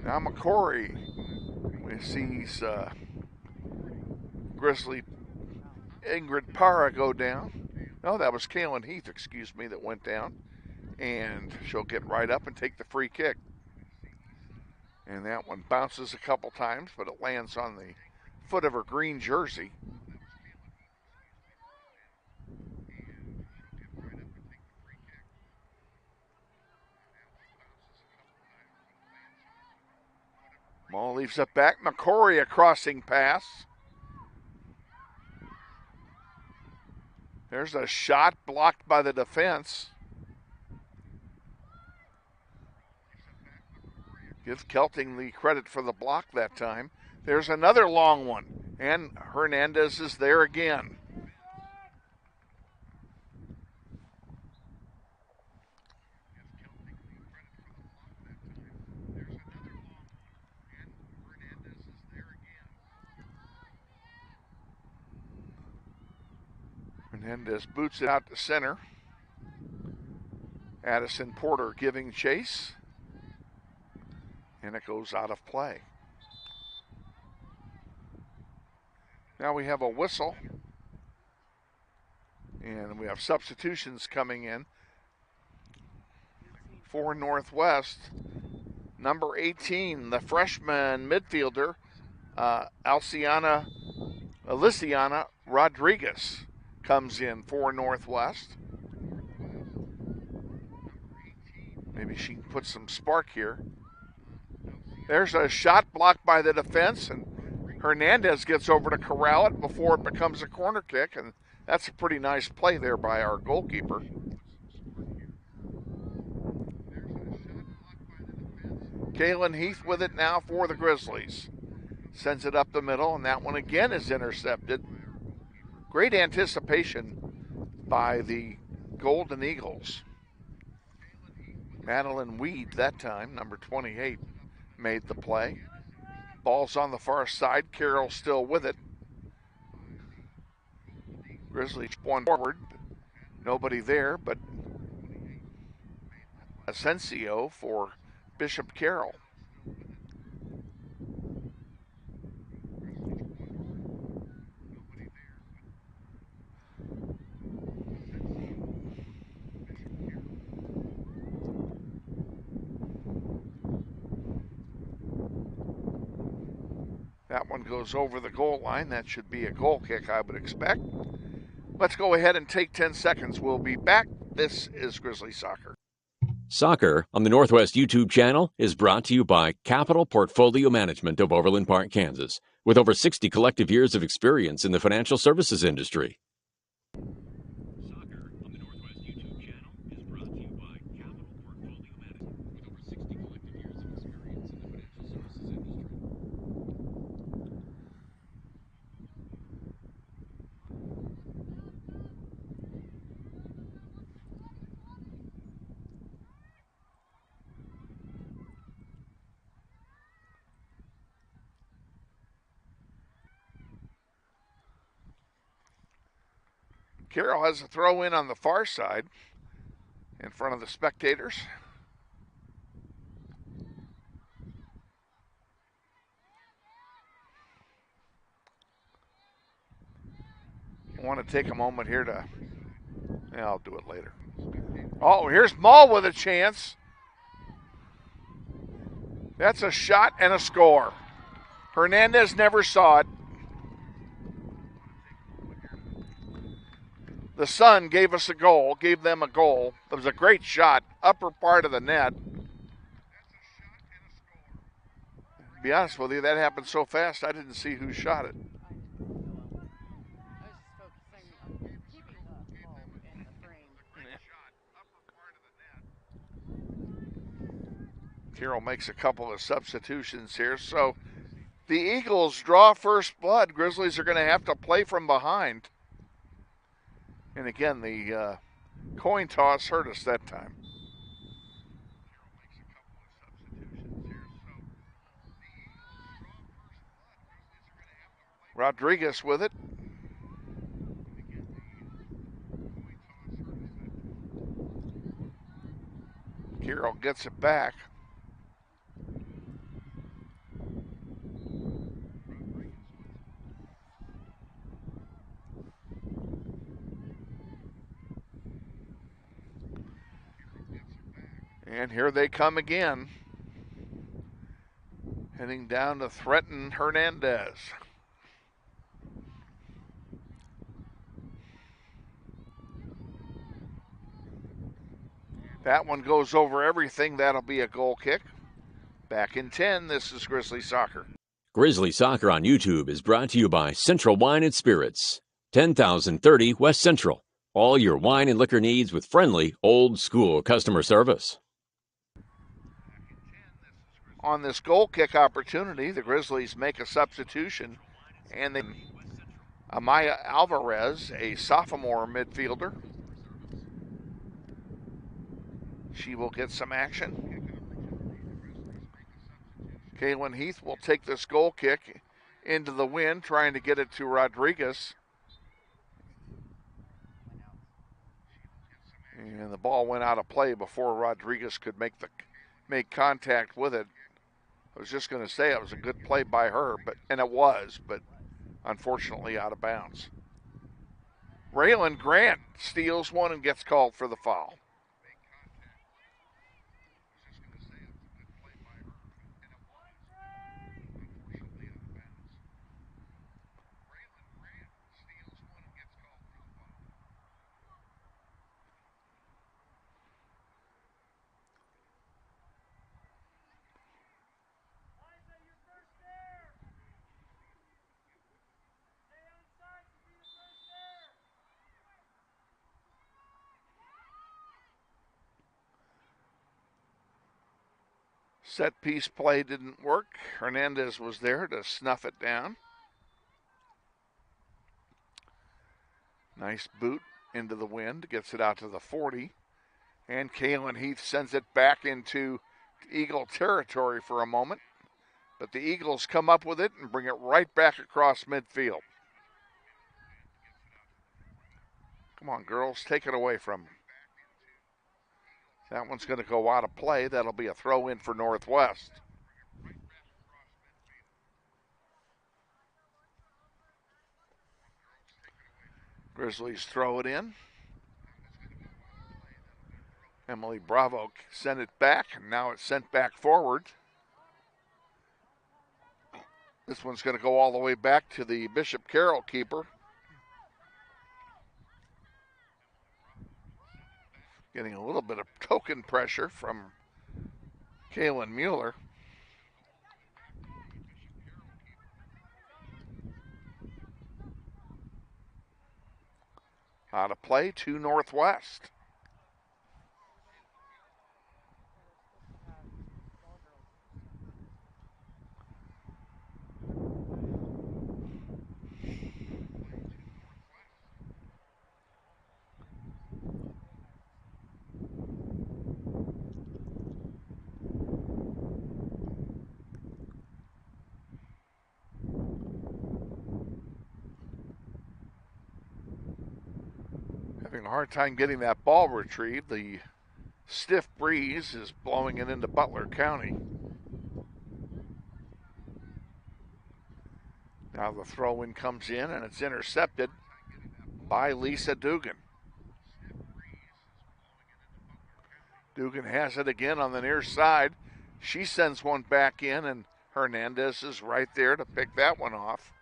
[SPEAKER 1] Now McCory sees Grizzly Ingrid Parra go down. No, that was Kaylin Heath, excuse me, that went down. And she'll get right up and take the free kick. And that one bounces a couple times, but it lands on the foot of her green jersey. Ball leaves it back. McCory, a crossing pass. There's a shot blocked by the defense. Give Kelting the credit for the block that time. There's another long one, and Hernandez is there again. Hernandez boots it out to center. Addison Porter giving chase. And it goes out of play. Now we have a whistle. And we have substitutions coming in. For Northwest, number 18, the freshman midfielder, Aliciana Rodriguez comes in for Northwest. Maybe she can put some spark here. There's a shot blocked by the defense, and Hernandez gets over to corral it before it becomes a corner kick, and that's a pretty nice play there by our goalkeeper. Kaylin Heath with it now for the Grizzlies. Sends it up the middle, and that one again is intercepted. Great anticipation by the Golden Eagles. Madeline Weed that time, number 28, made the play. Ball's on the far side. Carroll still with it. Grizzlies one forward. Nobody there but Asensio for Bishop Carroll. That one goes over the goal line. That should be a goal kick, I would expect. Let's go ahead and take 10 seconds. We'll be back. This is Grizzly Soccer.
[SPEAKER 2] Soccer on the Northwest YouTube channel is brought to you by Capital Portfolio Management of Overland Park, Kansas, with over 60 collective years of experience in the financial services industry. Soccer on the Northwest YouTube channel is brought to you by Capital Portfolio Management, with over 60 collective years of experience in the financial services industry.
[SPEAKER 1] Carroll has a throw in on the far side in front of the spectators. I want to take a moment here to, I'll do it later. Oh, here's Mull with a chance. That's a shot and a score. Hernandez never saw it. The Sun gave us a goal, gave them a goal. It was a great shot, upper part of the net. To be honest with you, that happened so fast I didn't see who shot it. Carroll makes a couple of substitutions here. So the Eagles draw first blood. Grizzlies are going to have to play from behind. And again, the coin toss hurt us that time. Rodriguez with it. Carroll gets it back. And here they come again, heading down to threaten Hernandez. That one goes over everything. That'll be a goal kick. Back in 10, this is Grizzly Soccer.
[SPEAKER 2] Grizzly Soccer on YouTube is brought to you by Central Wine and Spirits, 10,030 West Central. All your wine and liquor needs with friendly, old-school customer service.
[SPEAKER 1] On this goal kick opportunity, the Grizzlies make a substitution, and Amaya Alvarez, a sophomore midfielder. She will get some action. Kaylin Heath will take this goal kick into the wind, trying to get it to Rodriguez. And the ball went out of play before Rodriguez could make contact with it. I was just going to say it was a good play by her, and it was, but unfortunately out of bounds. Raylan Grant steals one and gets called for the foul. Set piece play didn't work. Hernandez was there to snuff it down. Nice boot into the wind, gets it out to the 40. And Kalen Heath sends it back into Eagle territory for a moment. But the Eagles come up with it and bring it right back across midfield. Come on, girls, take it away from them. That one's going to go out of play. That'll be a throw in for Northwest. Grizzlies throw it in. Emily Bravo sent it back, and now it's sent back forward. This one's going to go all the way back to the Bishop Carroll keeper. Getting a little bit of token pressure from Kaylin Mueller. Out of play to Northwest. Having a hard time getting that ball retrieved. The stiff breeze is blowing it into Butler County. Now the throw-in comes in and it's intercepted by Lisa Dugan. Dugan has it again on the near side. She sends one back in and Hernandez is right there to pick that one off.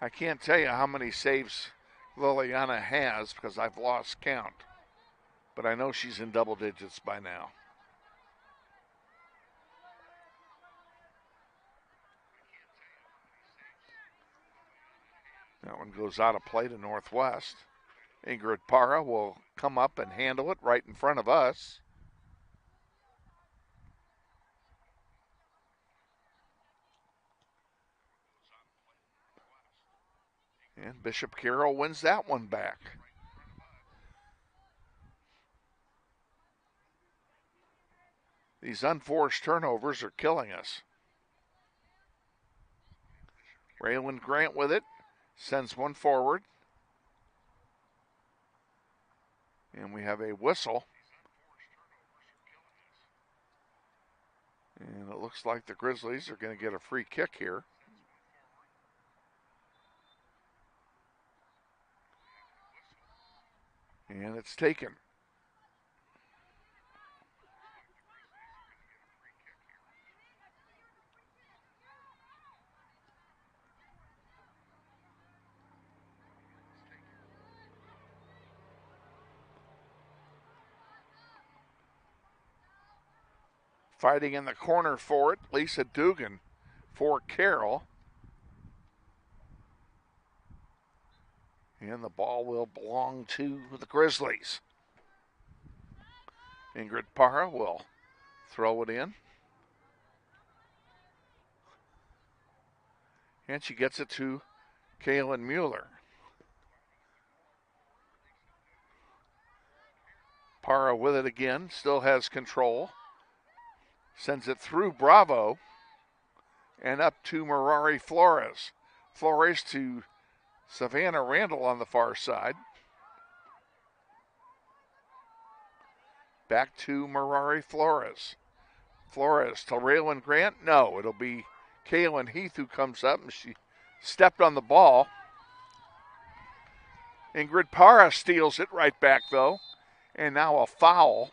[SPEAKER 1] I can't tell you how many saves Liliana has because I've lost count, but I know she's in double digits by now. That one goes out of play to Northwest. Ingrid Parra will come up and handle it right in front of us. And Bishop Carroll wins that one back. These unforced turnovers are killing us. Raylan Grant with it. Sends one forward. And we have a whistle. And it looks like the Grizzlies are going to get a free kick here. And it's taken. Fighting in the corner for it, Lisa Dugan for Carroll. And the ball will belong to the Grizzlies. Ingrid Parra will throw it in. And she gets it to Kaylin Mueller. Parra with it again, still has control. Sends it through Bravo and up to Mirari Flores. Flores to Savannah Randall on the far side. Back to Mirari Flores. Flores to Raylan Grant. No, it'll be Kaylin Heath who comes up and she stepped on the ball. Ingrid Parra steals it right back though. And now a foul.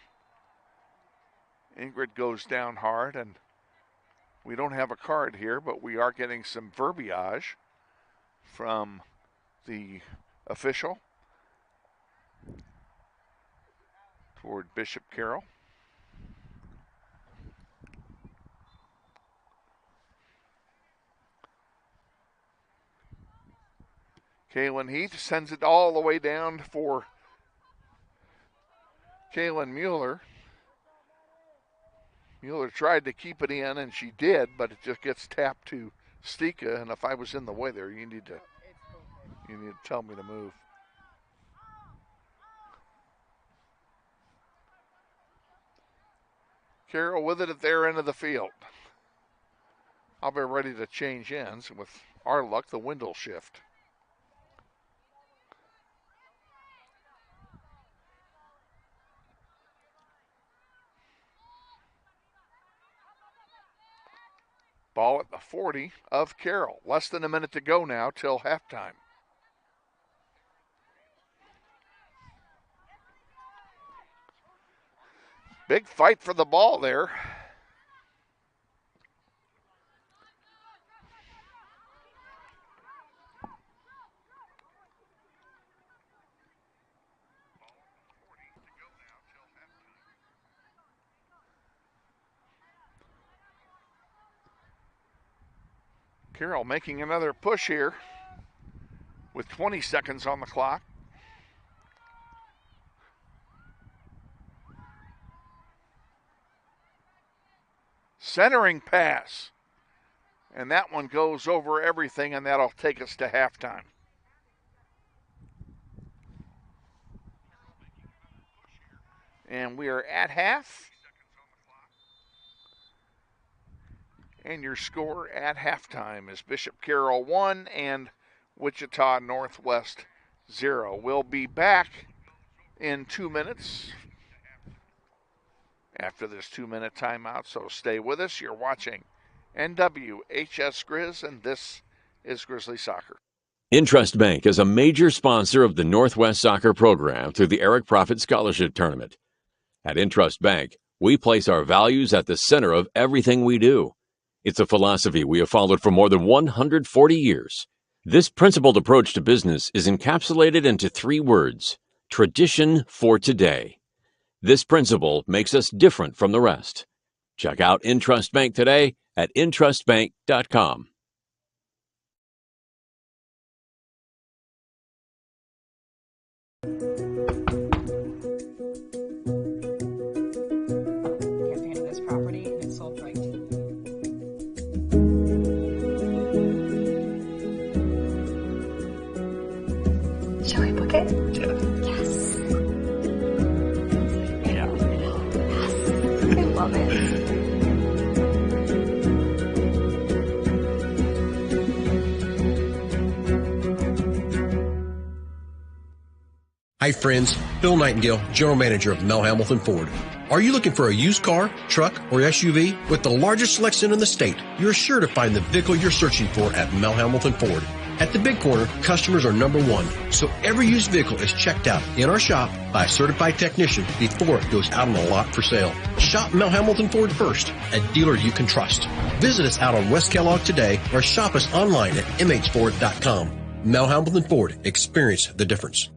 [SPEAKER 1] Ingrid goes down hard, and we don't have a card here, but we are getting some verbiage from the official toward Bishop Carroll. Kaylin Heath sends it all the way down for Kaylin Mueller. Mueller tried to keep it in, and she did, but it just gets tapped to Stika. And if I was in the way there, you need to tell me to move. Carroll with it at their end of the field. I'll be ready to change ends. With our luck, the wind will shift. Ball at the 40 of Carroll. Less than a minute to go now till halftime. Big fight for the ball there. Carroll making another push here with 20 seconds on the clock. Centering pass. And that one goes over everything, and that'll take us to halftime. And we are at half. And your score at halftime is Bishop Carroll 1 and Wichita Northwest 0. We'll be back in 2 minutes after this 2-minute timeout, so stay with us. You're watching NWHS Grizz, and this is Grizzly Soccer.
[SPEAKER 2] Intrust Bank is a major sponsor of the Northwest Soccer program through the Eric Profit Scholarship Tournament. At Intrust Bank, we place our values at the center of everything we do. It's a philosophy we have followed for more than 140 years. This principled approach to business is encapsulated into 3 words: tradition for today. This principle makes us different from the rest. Check out Intrust Bank today at intrustbank.com.
[SPEAKER 6] Campaigning this property and it's sold right. Shall we book it? Yes.
[SPEAKER 5] Yeah.
[SPEAKER 6] I love it.
[SPEAKER 10] Hi friends, Bill Nightingale, General Manager of Mel Hamilton Ford. Are you looking for a used car, truck, or SUV? With the largest selection in the state, you're sure to find the vehicle you're searching for at Mel Hamilton Ford. At the Big Corner, customers are number one, so every used vehicle is checked out in our shop by a certified technician before it goes out on the lot for sale. Shop Mel Hamilton Ford first, a dealer you can trust. Visit us out on West Kellogg today or shop us online at mhford.com. Mel Hamilton Ford, experience the difference.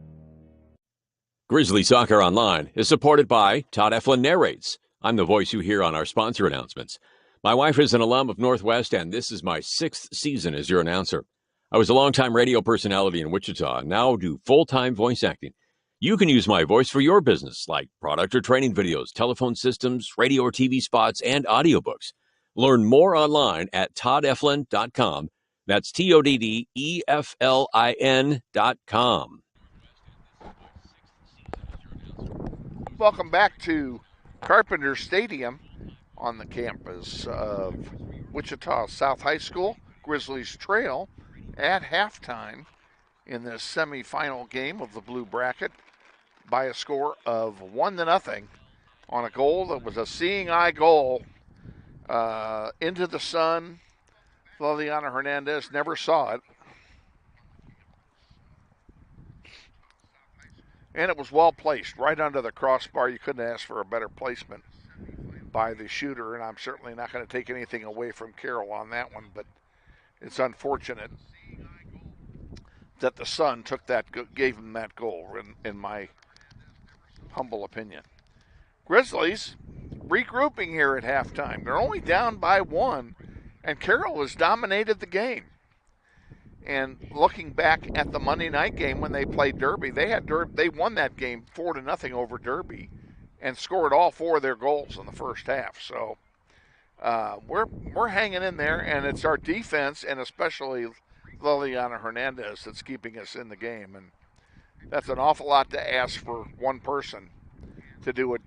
[SPEAKER 2] Grizzly Soccer Online is supported by Todd Eflin Narrates. I'm the voice you hear on our sponsor announcements. My wife is an alum of Northwest, and this is my 6th season as your announcer. I was a longtime radio personality in Wichita and now do full-time voice acting. You can use my voice for your business, like product or training videos, telephone systems, radio or TV spots, and audiobooks. Learn more online at toddeflin.com. That's TODDEFLIN.com.
[SPEAKER 1] Welcome back to Carpenter Stadium on the campus of Wichita South High School. Grizzlies trail at halftime in this semifinal game of the blue bracket by a score of 1-0 on a goal that was a seeing eye goal into the sun. Liliana Hernandez never saw it. And it was well placed, right under the crossbar. You couldn't ask for a better placement by the shooter, and I'm certainly not going to take anything away from Carroll on that one, but it's unfortunate that the sun took that, gave him that goal, in my humble opinion. Grizzlies regrouping here at halftime. They're only down by 1, and Carroll has dominated the game. And looking back at the Monday night game when they played Derby, they won that game 4-0 over Derby, and scored all 4 of their goals in the first half. So we're hanging in there, and it's our defense and especially Liliana Hernandez that's keeping us in the game. And that's an awful lot to ask for one person to do it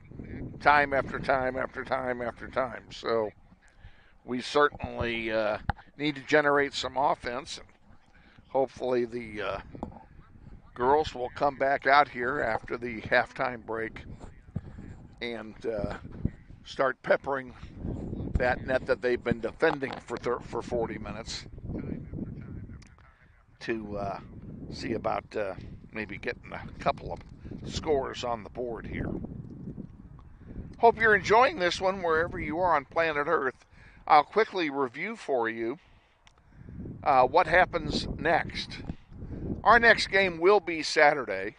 [SPEAKER 1] time after time after time after time. So we certainly need to generate some offense. Hopefully the girls will come back out here after the halftime break and start peppering that net that they've been defending for 40 minutes to see about maybe getting a couple of scores on the board here. Hope you're enjoying this one wherever you are on planet Earth. I'll quickly review for you what happens next. Our next game will be Saturday.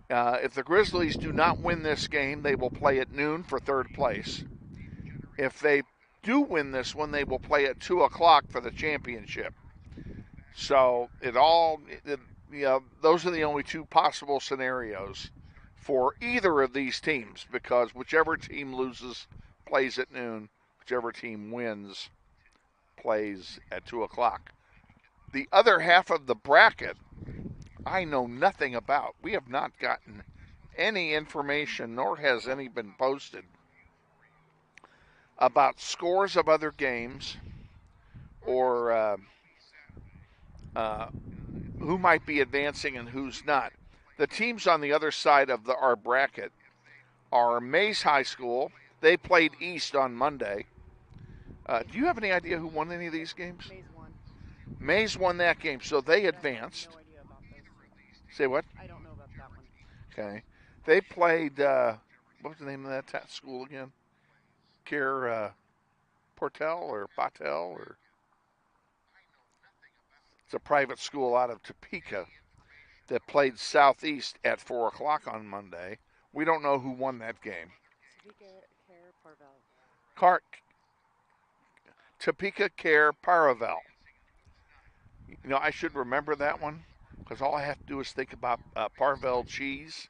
[SPEAKER 1] If the Grizzlies do not win this game, they will play at noon for third place. If they do win this one, they will play at 2 o'clock for the championship. So those are the only 2 possible scenarios for either of these teams, because whichever team loses plays at noon, whichever team wins plays at 2 o'clock. The other half of the bracket, I know nothing about. We have not gotten any information, nor has any been posted, about scores of other games or who might be advancing and who's not. The teams on the other side of our bracket are Mays High School. They played East on Monday. Do you have any idea who won any of these games?
[SPEAKER 7] Mays won.
[SPEAKER 1] Mays won that game, so they advanced.
[SPEAKER 7] No idea about this.
[SPEAKER 1] Say what?
[SPEAKER 7] I don't know about that one.
[SPEAKER 1] Okay. They played, what was the name of that school again? Portel or Batel, or it's a private school out of Topeka that played Southeast at 4 o'clock on Monday. We don't know who won that game. Topeka Care Paravel. You know, I should remember that one because all I have to do is think about Parvel cheese.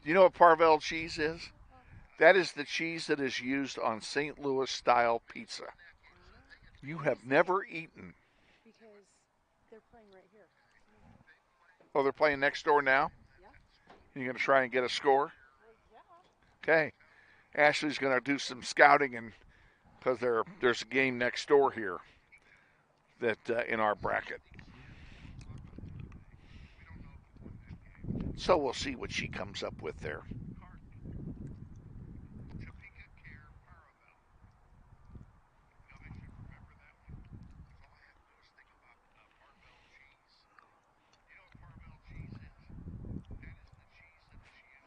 [SPEAKER 1] Do you know what Parvel cheese is? That is the cheese that is used on St. Louis style pizza. You have never eaten.
[SPEAKER 7] Because they're playing right here.
[SPEAKER 1] Oh, they're playing next door now?
[SPEAKER 7] Yeah.
[SPEAKER 1] You're going to try and get a score?
[SPEAKER 7] Yeah.
[SPEAKER 1] Okay. Ashley's going to do some scouting, and because there's a game next door here that in our bracket. So we'll see what she comes up with there.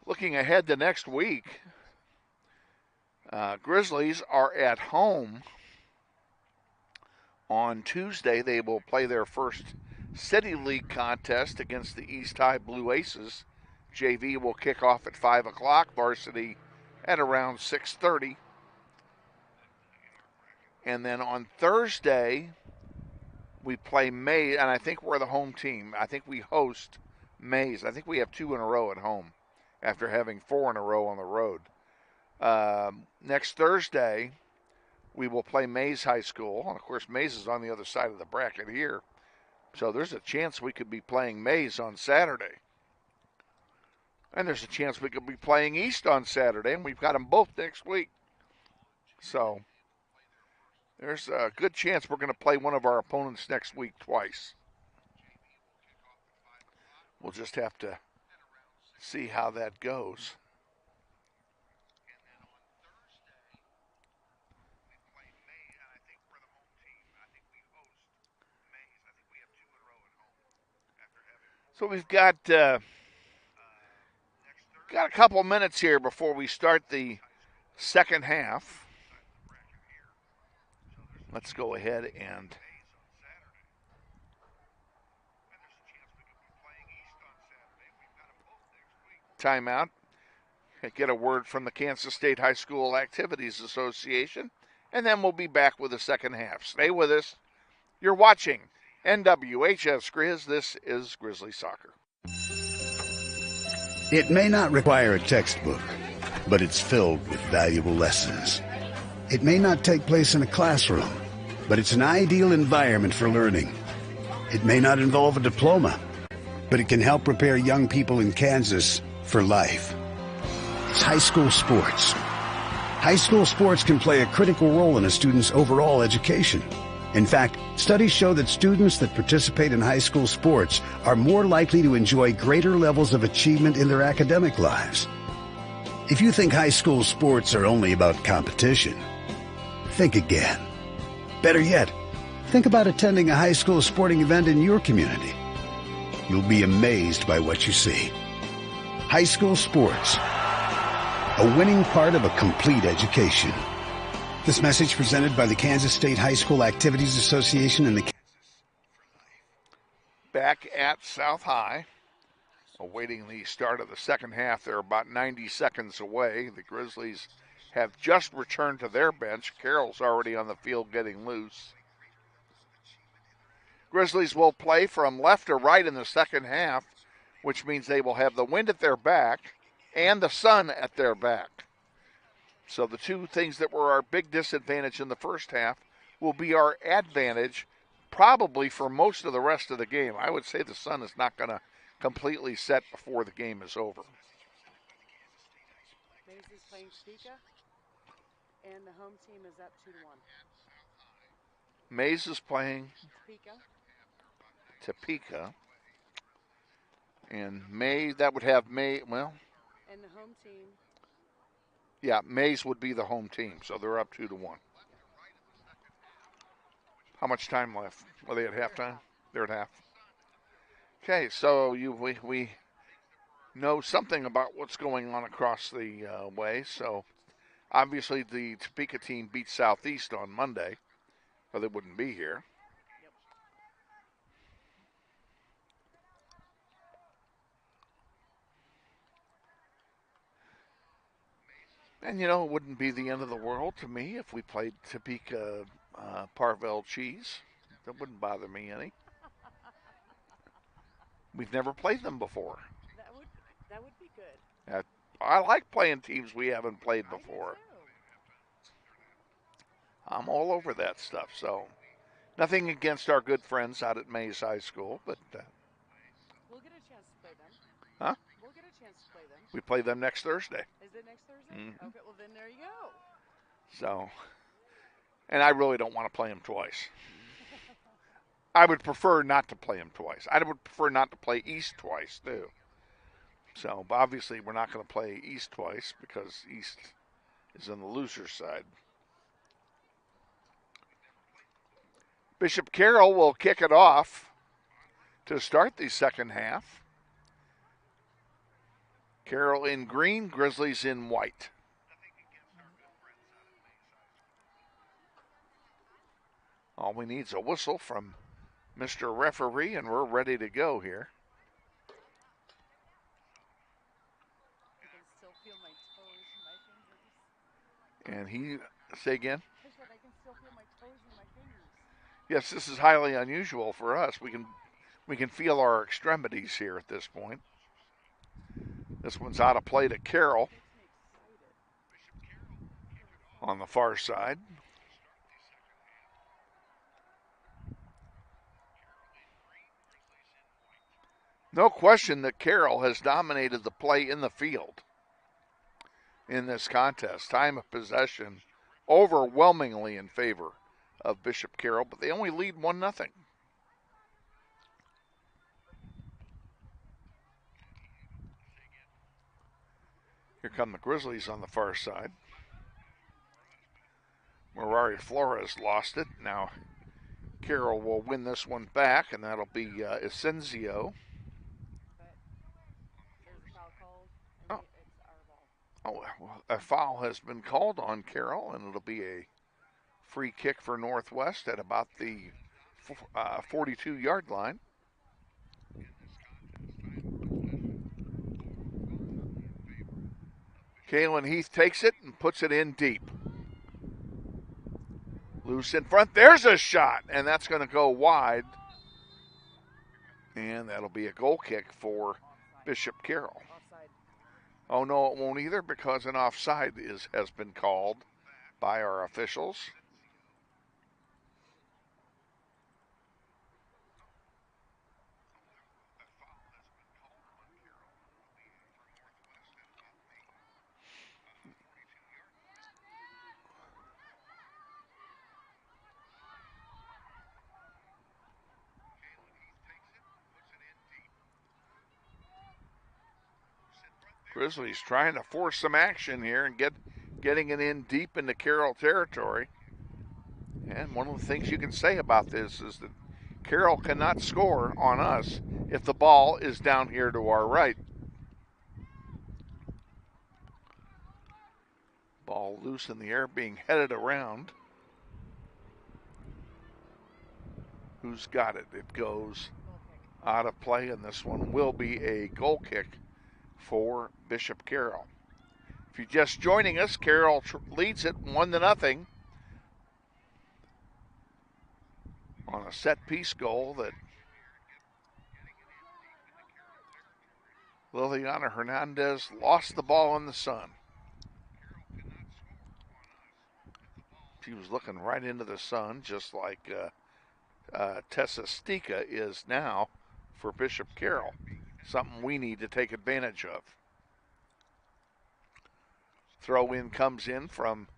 [SPEAKER 1] Looking ahead to next week, Grizzlies are at home on Tuesday. They will play their first City League contest against the East High Blue Aces. JV will kick off at 5 o'clock, varsity at around 6:30. And then on Thursday, we play Mays, and I think we're the home team. I think we host Mays. I think we have 2 in a row at home after having 4 in a row on the road. Next Thursday, we will play Mays High School. And of course, Mays is on the other side of the bracket here. So there's a chance we could be playing Mays on Saturday. And there's a chance we could be playing East on Saturday, and we've got them both next week. So there's a good chance we're going to play one of our opponents next week twice. We'll just have to see how that goes. So we've got a couple minutes here before we start the second half. Let's go ahead and timeout. Get a word from the Kansas State High School Activities Association, and then we'll be back with the second half. Stay with us. You're watching NWHS Grizz, this is Grizzly Soccer.
[SPEAKER 11] It may not require a textbook, but it's filled with valuable lessons. It may not take place in a classroom, but it's an ideal environment for learning. It may not involve a diploma, but it can help prepare young people in Kansas for life. It's high school sports. High school sports can play a critical role in a student's overall education. In fact, studies show that students that participate in high school sports are more likely to enjoy greater levels of achievement in their academic lives. If you think high school sports are only about competition, think again. Better yet, think about attending a high school sporting event in your community. You'll be amazed by what you see. High school sports, a winning part of a complete education. This message presented by the Kansas State High School Activities Association and the
[SPEAKER 1] Back at South High, awaiting the start of the second half. They're about 90 seconds away. The Grizzlies have just returned to their bench. Carroll's already on the field getting loose. Grizzlies will play from left to right in the second half, which means they will have the wind at their back and the sun at their back. So the two things that were our big disadvantage in the first half will be our advantage probably for most of the rest of the game. I would say the sun is not going to completely set before the game is over.
[SPEAKER 7] Mays is playing Topeka, and the home team is up 2-1.
[SPEAKER 1] Mays is playing
[SPEAKER 7] Topeka.
[SPEAKER 1] And that would have well.
[SPEAKER 7] And the home team.
[SPEAKER 1] Yeah, Mays would be the home team, so they're up 2-1. How much time left? Are they at halftime? They're at half. Okay, so we know something about what's going on across the way. So obviously the Topeka team beat Southeast on Monday, or they wouldn't be here. And, it wouldn't be the end of the world to me if we played Topeka Parvel cheese. That wouldn't bother me any. We've never played them before.
[SPEAKER 7] That would be good.
[SPEAKER 1] I like playing teams we haven't played before. I'm all over that stuff. So nothing against our good friends out at Mays High School, but
[SPEAKER 7] we'll get a chance to play them.
[SPEAKER 1] Huh?
[SPEAKER 7] We'll get a chance to play them.
[SPEAKER 1] We play them next Thursday.
[SPEAKER 7] Is it next Thursday?
[SPEAKER 1] Mm-hmm.
[SPEAKER 7] Okay, well then there you go.
[SPEAKER 1] So, and I really don't want to play them twice. I would prefer not to play them twice. I would prefer not to play East twice, too. So, but obviously, we're not going to play East twice because East is on the loser side. Bishop Carroll will kick it off to start the second half. Carroll in green, Grizzlies in white. All we need is a whistle from Mr. Referee, and we're ready to go here.
[SPEAKER 7] I can still feel my toes and my fingers.
[SPEAKER 1] And say again?
[SPEAKER 7] I said I can still feel my toes and my fingers.
[SPEAKER 1] Yes, this is highly unusual for us. We can feel our extremities here at this point. This one's out of play to Carroll on the far side. No question that Carroll has dominated the play in the field in this contest. Time of possession overwhelmingly in favor of Bishop Carroll, but they only lead 1-0. Here come the Grizzlies on the far side. Merari Flores lost it. Now Carroll will win this one back, and that'll be Asensio. Well, a foul has been called on Carroll, and it'll be a free kick for Northwest at about the 42-yard line. Kalen Heath takes it and puts it in deep. Loose in front. There's a shot, and that's going to go wide And that'll be a goal kick for Bishop Carroll. Oh, no, it won't either because an offside has been called by our officials. Grizzlies trying to force some action here and getting it in deep into Carroll territory. And one of the things you can say about this is that Carroll cannot score on us if the ball is down here to our right. Ball loose in the air, being headed around. Who's got it? It goes out of play, and this one will be a goal kick for Bishop Carroll. If you're just joining us, Carroll leads it 1-0 on a set-piece goal that Liliana Hernandez lost the ball in the sun. She was looking right into the sun, just like Tessa Stika is now for Bishop Carroll. Something we need to take advantage of. Throw in comes in from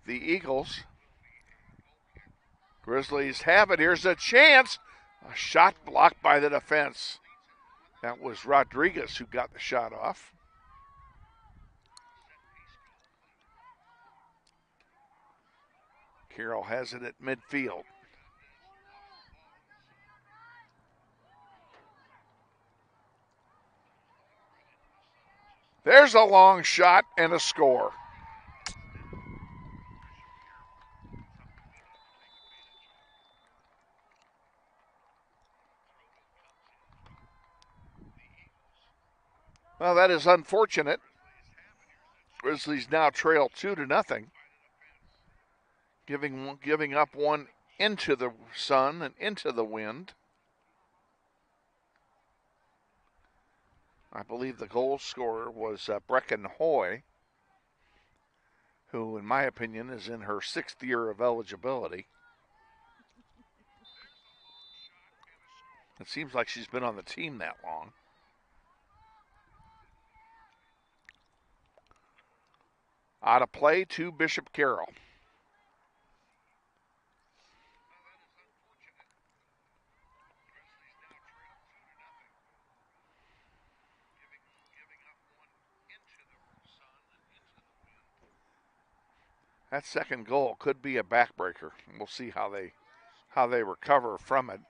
[SPEAKER 1] the Eagles. Grizzlies have it. Here's a chance. A shot blocked by the defense. That was Rodriguez who got the shot off. Carroll has it at midfield. There's a long shot and a score. Well, that is unfortunate. Grizzlies now trail 2-0. Giving up one into the sun and into the wind. I believe the goal scorer was Brecken Hoy, who, in my opinion, is in her 6th year of eligibility. It seems like she's been on the team that long. Out of play to Bishop Carroll. That second goal could be a backbreaker. We'll see how they recover from it.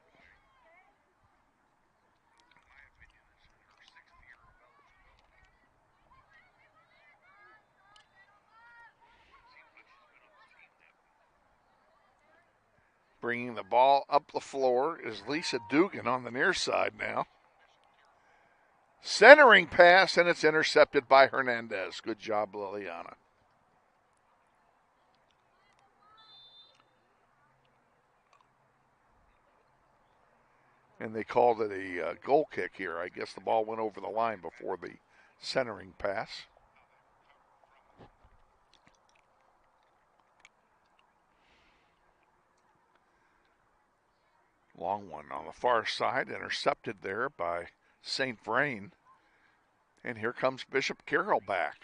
[SPEAKER 1] Bringing the ball up the floor is Lisa Dugan on the near side now. Centering pass, and it's intercepted by Hernandez. Good job, Liliana. And they called it a goal kick here. I guess the ball went over the line before the centering pass. Long one on the far side, intercepted there by St. Vrain. And here comes Bishop Carroll back.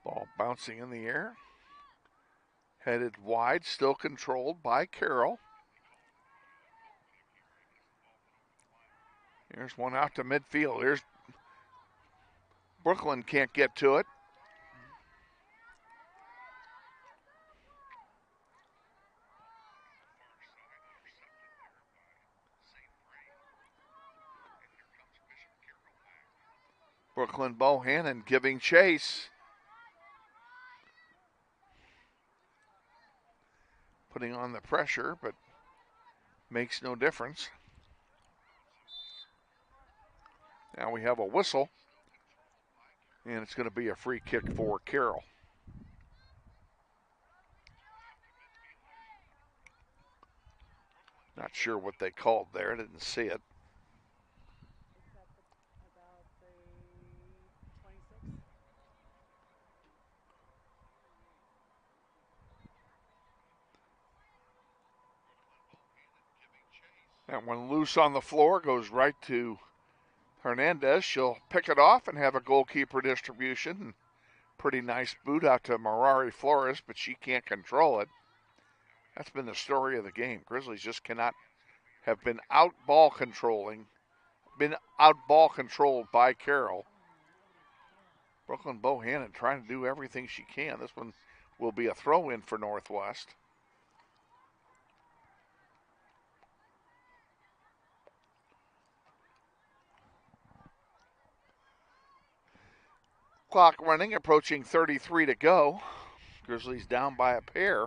[SPEAKER 1] Ball bouncing in the air. Headed wide, still controlled by Carroll. Here's one out to midfield. Here's Brooklyn, can't get to it. Brooklyn Bohannon giving chase. Putting on the pressure, but makes no difference. Now we have a whistle. And it's going to be a free kick for Carroll. Not sure what they called there. I didn't see it. That one loose on the floor, goes right to Hernandez. She'll pick it off and have a goalkeeper distribution. Pretty nice boot out to Marari Flores, but she can't control it. That's been the story of the game. Grizzlies just cannot have been out ball controlled by Carroll. Brooklyn Bohannon trying to do everything she can. This one will be a throw-in for Northwest. Clock running, approaching 33 to go. Grizzlies down by a pair.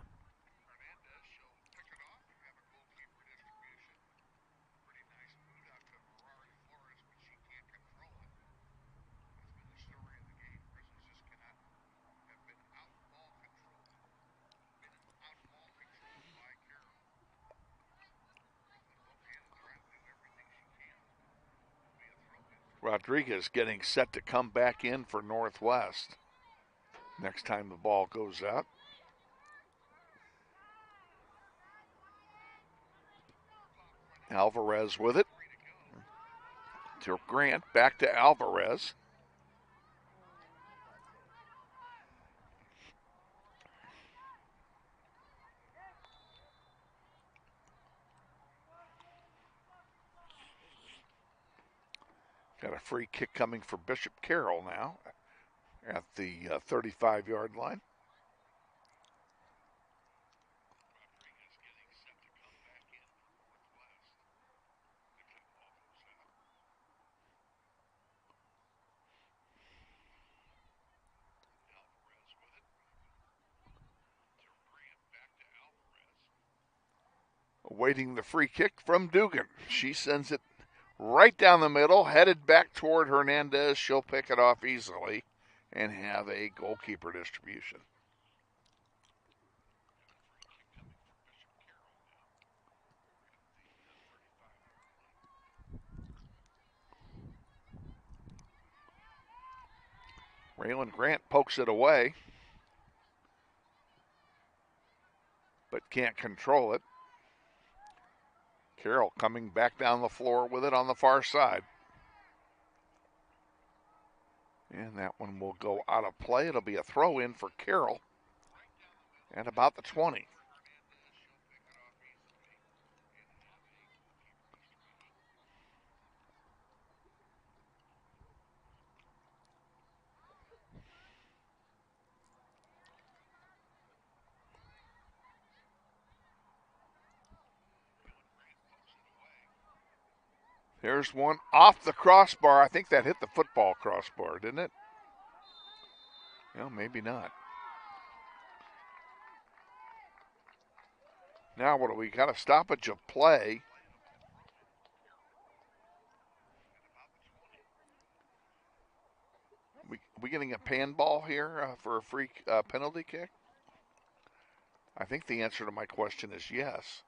[SPEAKER 1] Rodriguez getting set to come back in for Northwest next time the ball goes out. Alvarez with it. To Grant, back to Alvarez. Got a free kick coming for Bishop Carroll now at the 35-yard line. Awaiting the free kick from Dugan. She sends it right down the middle, headed back toward Hernandez. She'll pick it off easily and have a goalkeeper distribution. Raylan Grant pokes it away, but can't control it. Carroll coming back down the floor with it on the far side. And that one will go out of play. It'll be a throw in for Carroll at about the 20. There's one off the crossbar. I think that hit the football crossbar, didn't it? No, maybe not. Now what do we got? A stoppage of play. We getting a pan ball here for a free penalty kick? I think the answer to my question is yes.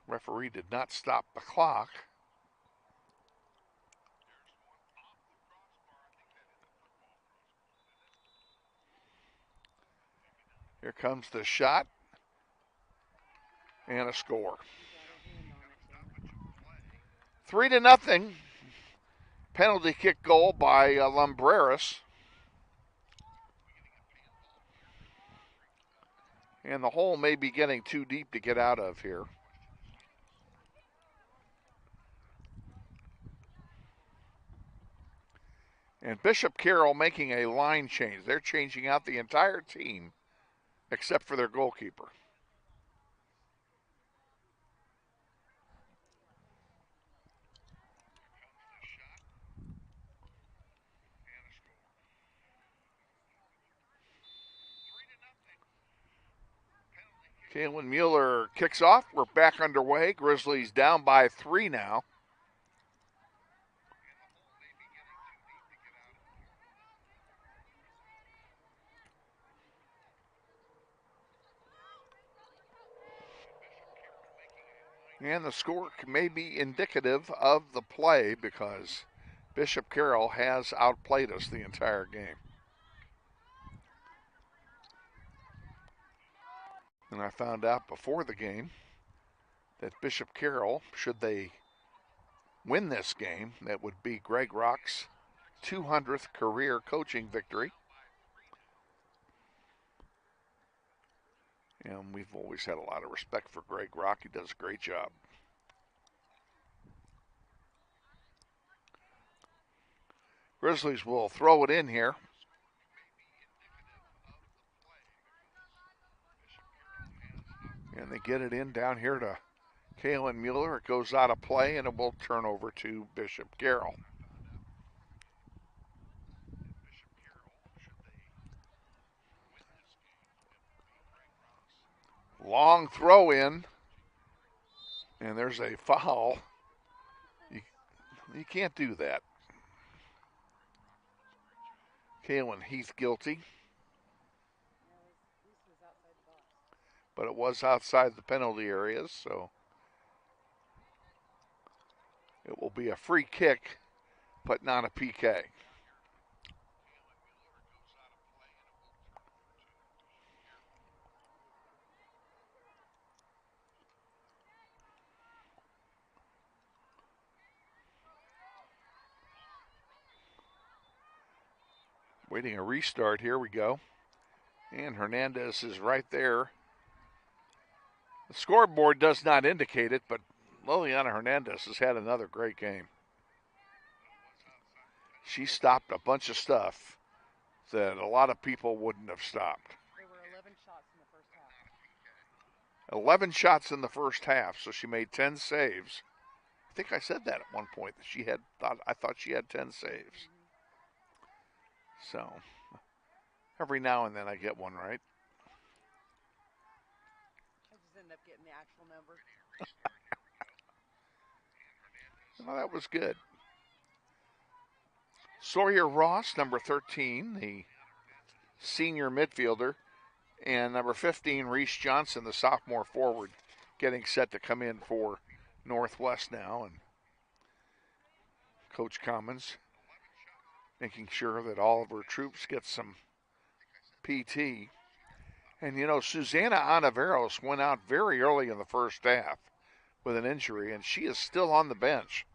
[SPEAKER 1] Referee did not stop the clock. Here comes the shot and a score. 3-0. Penalty kick goal by Lumbreras. And the hole may be getting too deep to get out of here. And Bishop Carroll making a line change. They're changing out the entire team except for their goalkeeper. Kaylin Mueller kicks off. We're back underway. Grizzlies down by 3 now. And the score may be indicative of the play because Bishop Carroll has outplayed us the entire game. And I found out before the game that Bishop Carroll, should they win this game, that would be Greg Rock's 200th career coaching victory. And we've always had a lot of respect for Greg Rock. He does a great job. Grizzlies will throw it in here. And they get it in down here to Kaylin Mueller. It goes out of play, and it will turn over to Bishop Carroll. Long throw in, and there's a foul. You can't do that. Kaylin Heath guilty. But it was outside the penalty areas, so it will be a free kick, but not a PK. Waiting a restart, here we go. And Hernandez is right there. The scoreboard does not indicate it, but Liliana Hernandez has had another great game. She stopped a bunch of stuff that a lot of people wouldn't have stopped.
[SPEAKER 7] There were 11 shots in the first half.
[SPEAKER 1] 11 shots in the first half, so she made 10 saves. I think I said that at one point, that I thought she had 10 saves. So, every now and then I get one right.
[SPEAKER 7] I just ended up getting the actual number.
[SPEAKER 1] Well, that was good. Sawyer Ross, number 13, the senior midfielder, and number 15, Reese Johnson, the sophomore forward, getting set to come in for Northwest now. And Coach Commons making sure that all of her troops get some PT. And, you know, Susanna Anaveros went out very early in the first half with an injury, and she is still on the bench.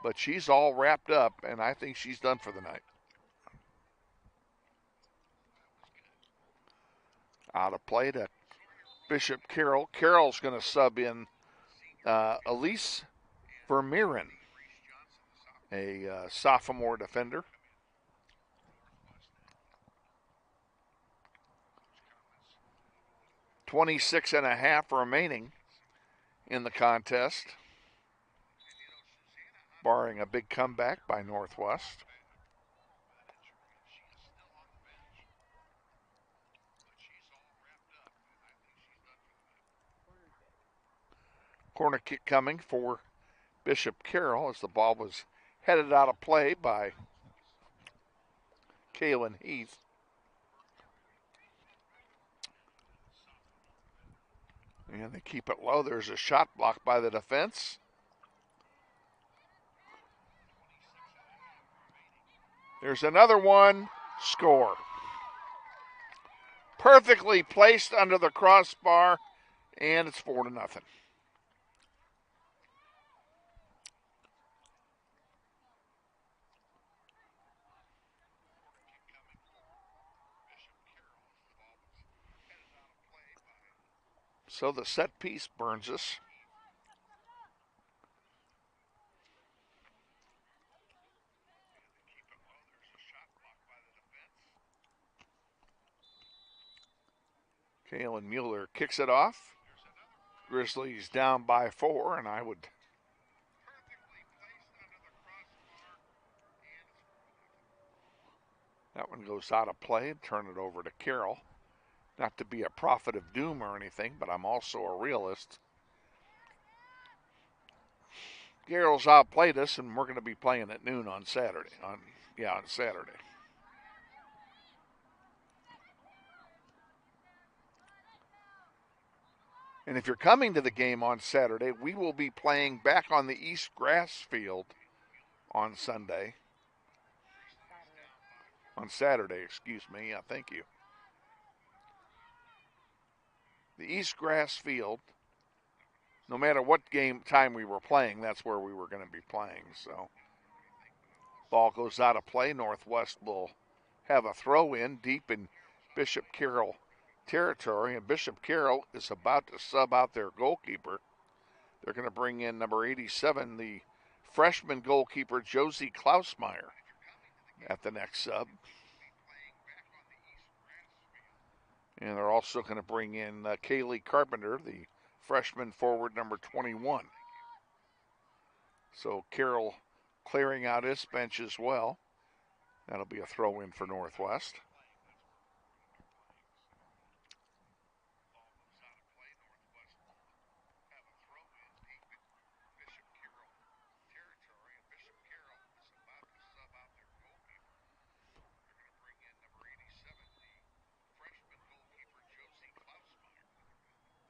[SPEAKER 1] But she's all wrapped up, and I think she's done for the night. Out of play to Bishop Carroll. Carroll's going to sub in Elise Vermeeren, a sophomore defender. .26.5 remaining in the contest, barring a big comeback by Northwest. Corner kick coming for Bishop Carroll as the ball was headed out of play by Kaylin Heath. And they keep it low. There's a shot blocked by the defense. There's another one. Score. Perfectly placed under the crossbar, and it's 4-0. So the set piece burns us. Kaylin Mueller kicks it off. Grizzlies down by 4, and I would that one goes out of play and turn it over to Carroll. Not to be a prophet of doom or anything, but I'm also a realist. Carroll's outplayed us, and we're going to be playing at noon on Saturday. On Saturday. And if you're coming to the game on Saturday, we will be playing back on the East Grass Field on Sunday. On Saturday, excuse me. Yeah, thank you. The East Grass Field, no matter what game time we were playing, that's where we were going to be playing. So, ball goes out of play. Northwest will have a throw in deep in Bishop Carroll territory, and Bishop Carroll is about to sub out their goalkeeper. They're going to bring in number 87, the freshman goalkeeper Josie Klausmeyer, at the next sub. And they're also going to bring in Kaylee Carpenter, the freshman forward number 21. So Carroll clearing out his bench as well. That'll be a throw in for Northwest.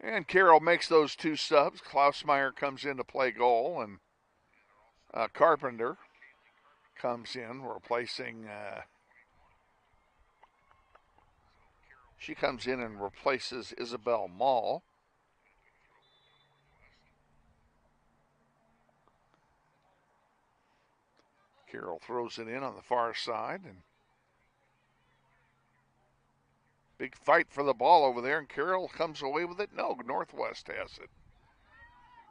[SPEAKER 1] And Carroll makes those two subs. Klausmeyer comes in to play goal, and Carpenter comes in replacing. She comes in and replaces Isabel Mall. Carroll throws it in on the far side, and big fight for the ball over there, and Carroll comes away with it. No, Northwest has it.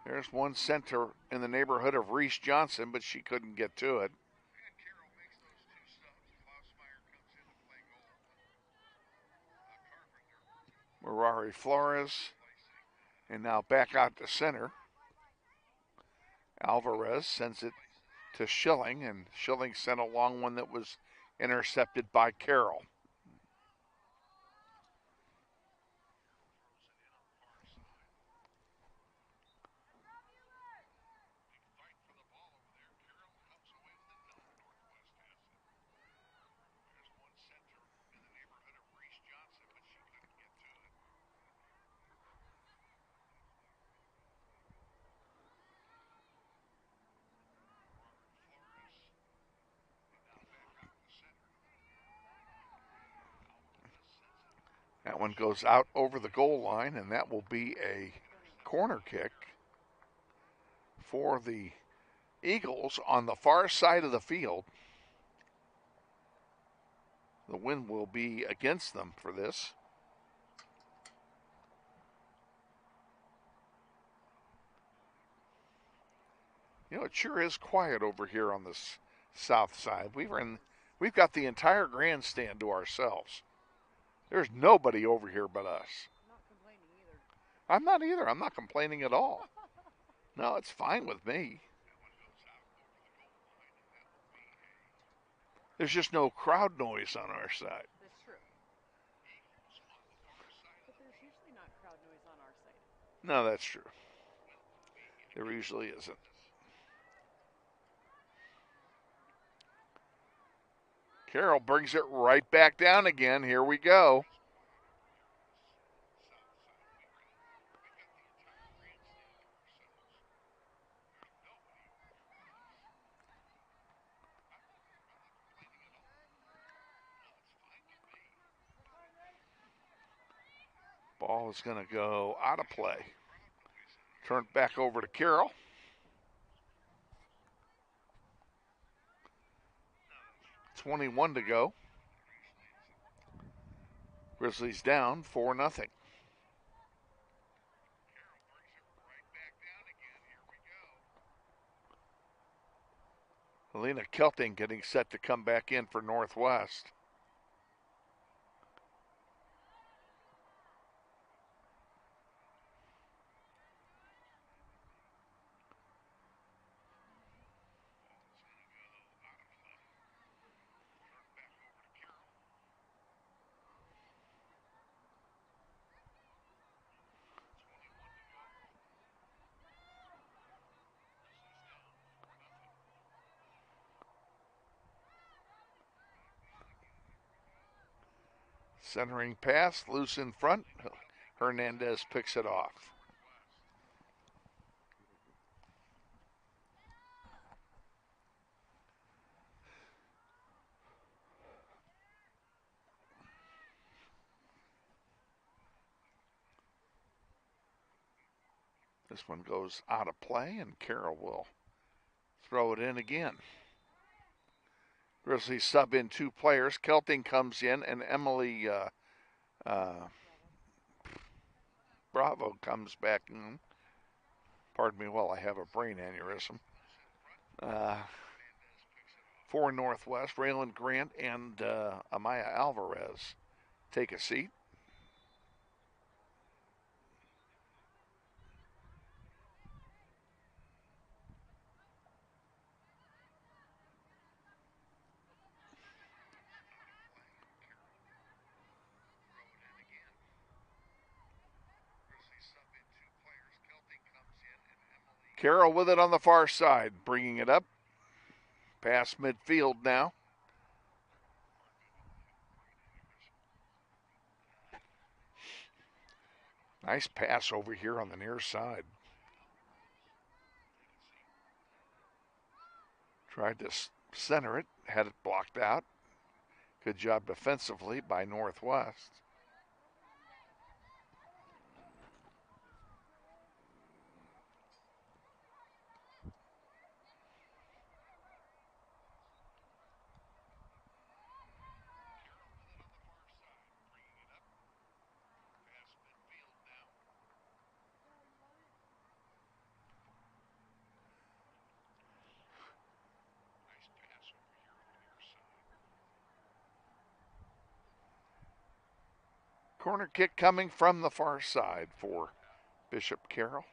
[SPEAKER 1] There's one center in the neighborhood of Reese Johnson, but she couldn't get to it. Mirari Flores, and now back out to center. Alvarez sends it to Schilling, and Schilling sent a long one that was intercepted by Carroll. That one goes out over the goal line, and that will be a corner kick for the Eagles on the far side of the field. The wind will be against them for this. You know, it sure is quiet over here on the south side. We've got the entire grandstand to ourselves. There's nobody over here but us. I'm not either. I'm not complaining at all. No, it's fine with me. There's just no crowd noise on our side.
[SPEAKER 7] That's true. But there's usually not crowd noise on our side.
[SPEAKER 1] No, that's true. There usually isn't. Carroll brings it right back down again. Here we go. Ball is going to go out of play. Turned back over to Carroll. .21 to go. Grizzlies down 4-0. Helena Kelting getting set to come back in for Northwest. Centering pass, loose in front. Hernandez picks it off. This one goes out of play, and Carroll will throw it in again. Grizzlies sub in 2 players. Kelting comes in, and Emily Bravo comes back in. Pardon me while I have a brain aneurysm. For Northwest, Raylan Grant and Amaya Alvarez take a seat. Carroll with it on the far side, bringing it up past midfield now. Nice pass over here on the near side. Tried to center it, had it blocked out. Good job defensively by Northwest. Corner kick coming from the far side for Bishop Carroll.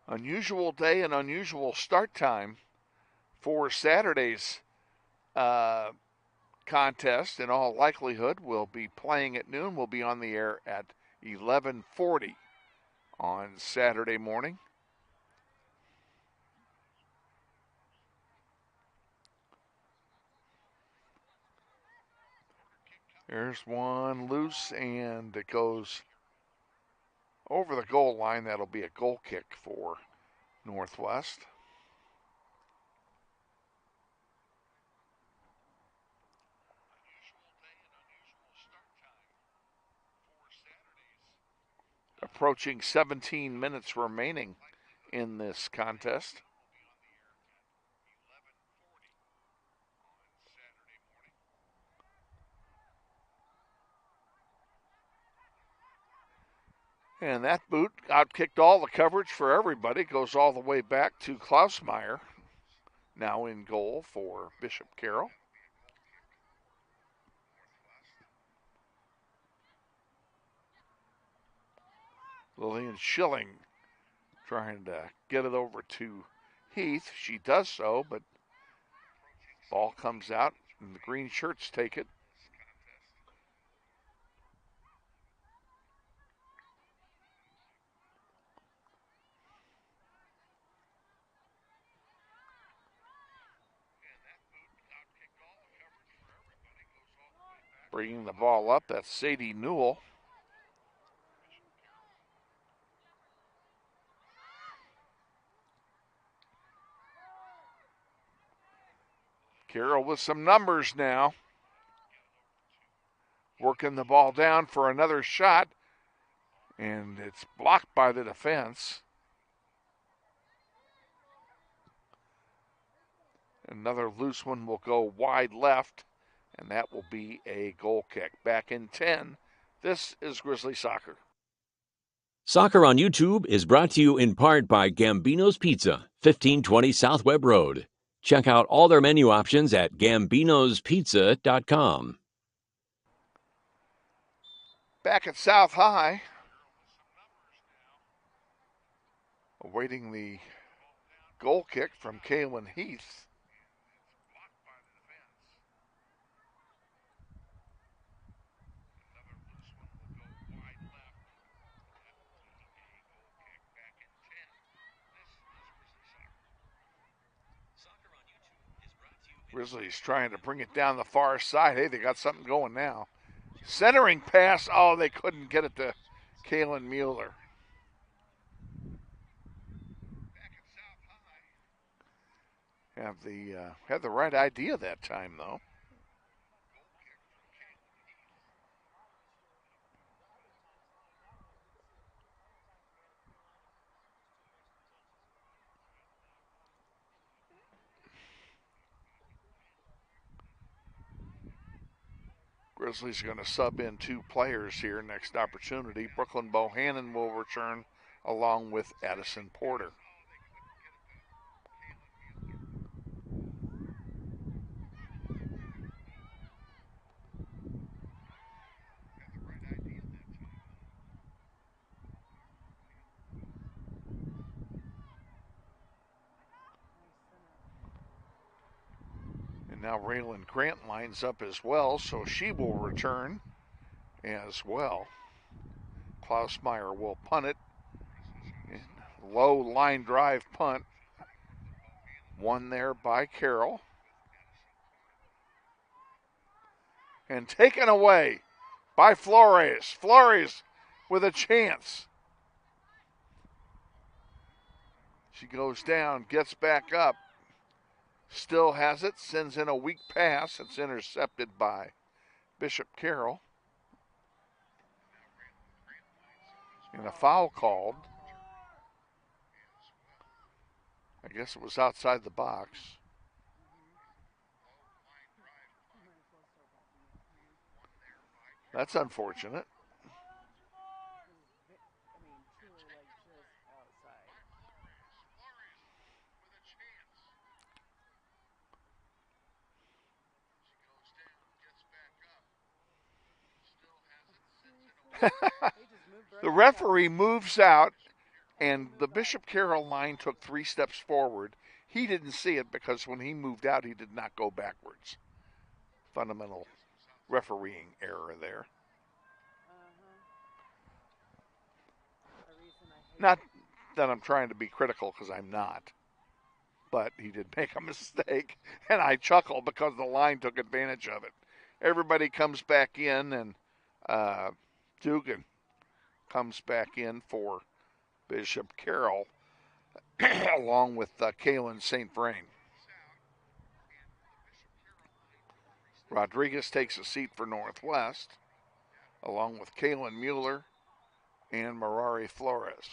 [SPEAKER 1] Unusual day and unusual start time for Saturday's contest. In all likelihood, we'll be playing at noon. We'll be on the air at 11:40 on Saturday morning. There's one loose, and it goes over the goal line. That'll be a goal kick for Northwest. Approaching 17 minutes remaining in this contest. And that boot outkicked all the coverage for everybody. Goes all the way back to Klausmeyer, now in goal for Bishop Carroll. Lillian Schilling trying to get it over to Heath. She does so, but ball comes out, and the green shirts take it. Bringing the ball up, that's Sadie Newell. Carroll with some numbers now. Working the ball down for another shot, and it's blocked by the defense. Another loose one will go wide left, and that will be a goal kick. Back in 10, this is Grizzly Soccer.
[SPEAKER 2] Soccer on YouTube is brought to you in part by Gambino's Pizza, 1520 South Webb Road. Check out all their menu options at gambinospizza.com.
[SPEAKER 1] Back at South High, awaiting the goal kick from Kaylin Heath. Grizzlies trying to bring it down the far side. Hey, they got something going now. Centering pass. Oh, they couldn't get it to Kalen Mueller. Had the right idea that time, though. Grizzlies are going to sub in 2 players here next opportunity. Brooklyn Bohannon will return along with Addison Porter. Now Raylan Grant lines up as well, so she will return as well. Klausmeyer will punt it. Low line drive punt. Won there by Carroll. And taken away by Flores. Flores with a chance. She goes down, gets back up. Still has it, sends in a weak pass. It's intercepted by Bishop Carroll. And a foul called. I guess it was outside the box. That's unfortunate. The referee moves out, and the Bishop Carroll line took 3 steps forward. He didn't see it because when he moved out, he did not go backwards. Fundamental refereeing error there. Not that I'm trying to be critical, because I'm not. But he did make a mistake, and I chuckle because the line took advantage of it. Everybody comes back in, and Dugan comes back in for Bishop Carroll, along with Kalen St. Vrain. Rodriguez takes a seat for Northwest, along with Kalen Mueller and Mirari Flores.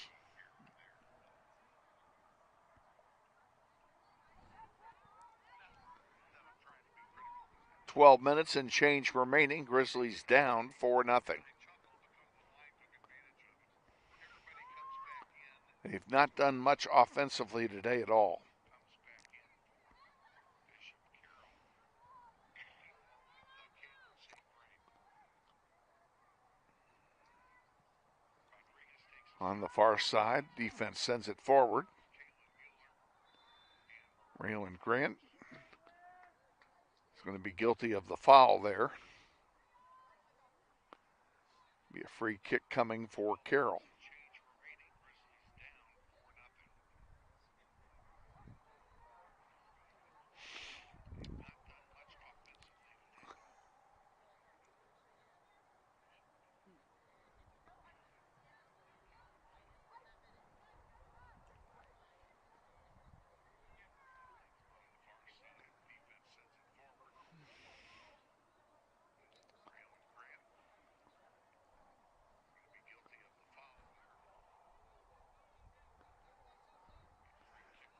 [SPEAKER 1] "12 minutes and change remaining. Grizzlies down 4-0. They've not done much offensively today at all. On the far side, defense sends it forward. Raylan Grant is going to be guilty of the foul there. Be a free kick coming for Carroll.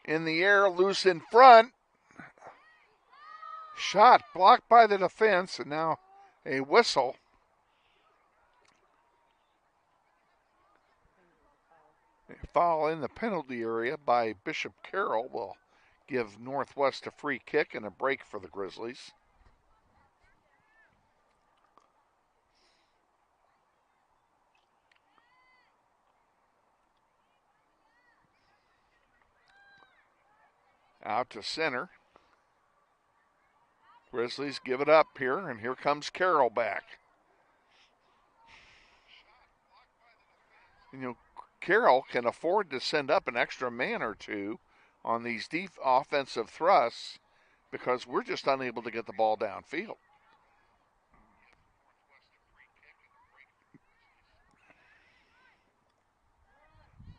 [SPEAKER 1] In the air, loose in front. Shot blocked by the defense, and now a whistle. A foul in the penalty area by Bishop Carroll will give Northwest a free kick and a break for the Grizzlies. Out to center. Grizzlies give it up here, and here comes Carroll back. You know, Carroll can afford to send up an extra man or two on these deep offensive thrusts because we're just unable to get the ball downfield.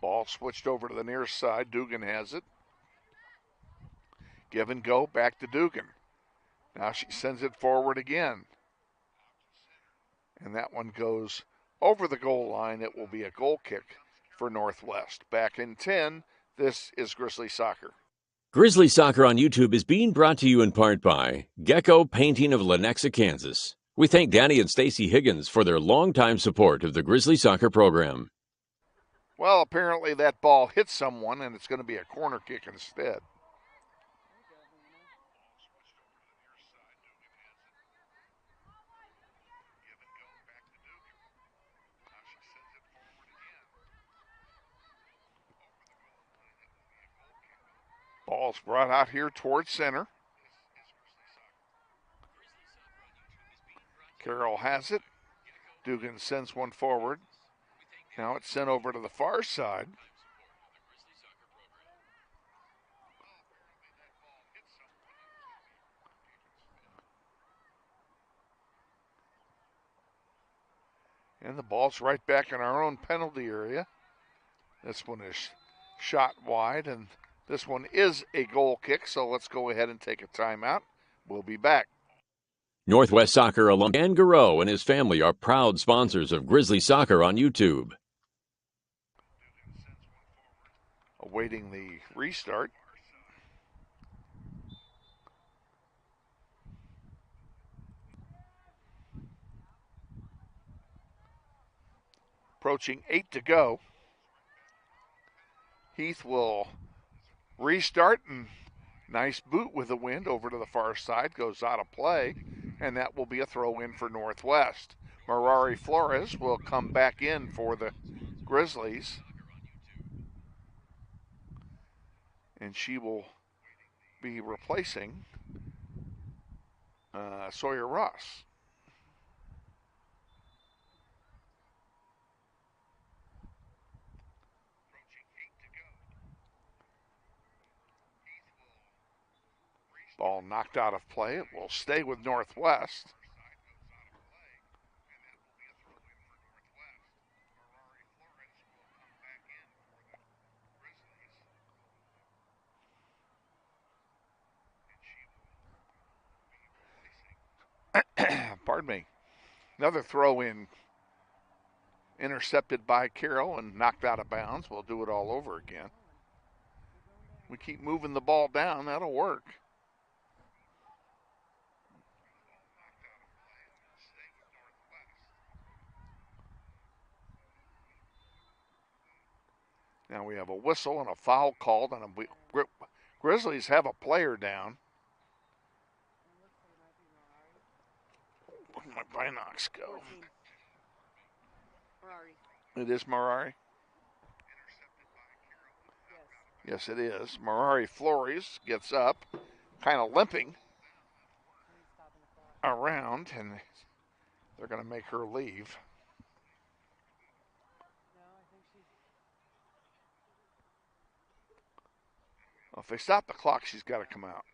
[SPEAKER 1] Ball switched over to the near side. Dugan has it. Give and go back to Dugan. Now she sends it forward again. And that one goes over the goal line. It will be a goal kick for Northwest. Back in 10, this is Grizzly Soccer.
[SPEAKER 2] Grizzly Soccer on YouTube is being brought to you in part by Gecko Painting of Lenexa, Kansas. We thank Danny and Stacy Higgins for their longtime support of the Grizzly Soccer program.
[SPEAKER 1] Well, apparently that ball hit someone, and it's going to be a corner kick instead. Ball's brought out here towards center. Carroll has it. Dugan sends one forward. Now it's sent over to the far side. And the ball's right back in our own penalty area. This one is shot wide, and this one is a goal kick, so let's go ahead and take a timeout. We'll be back.
[SPEAKER 2] Northwest Soccer alum Dan Garreau and his family are proud sponsors of Grizzly Soccer on YouTube.
[SPEAKER 1] Awaiting the restart. Approaching 8 to go. Heath will restart, and nice boot with the wind over to the far side, goes out of play, and that will be a throw in for Northwest. Mirari Flores will come back in for the Grizzlies, and she will be replacing Sawyer Ross. Ball knocked out of play. It will stay with Northwest. Pardon me. Another throw in, intercepted by Carroll and knocked out of bounds. We'll do it all over again. We keep moving the ball down. That'll work. Now we have a whistle and a foul called, and Grizzlies have a player down. Where'd my binocs go? It is Mirari? Yes, it is. Mirari Flores gets up, kind of limping around, and they're going to make her leave. Well, if they stop the clock, she's got to come out.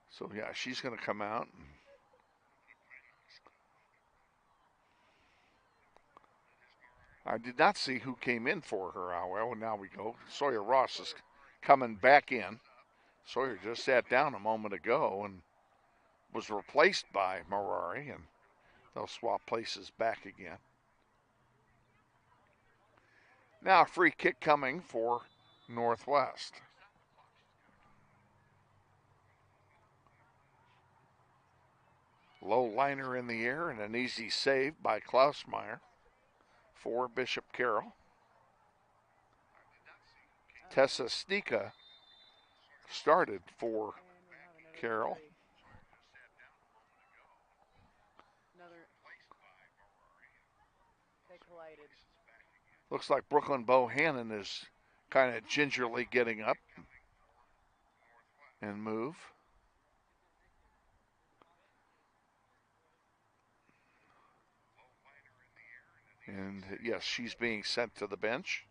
[SPEAKER 1] So, yeah, she's going to come out. I did not see who came in for her. Well, now we go. Sawyer Ross is coming back in. Sawyer just sat down a moment ago and was replaced by Mirari, and they'll swap places back again. Now a free kick coming for Northwest. Low liner in the air and an easy save by Klausmeyer for Bishop Carroll. Tessa Stika started for Carroll. Looks like Brooklyn Bohannon is kind of gingerly getting up and move. And yes, she's being sent to the bench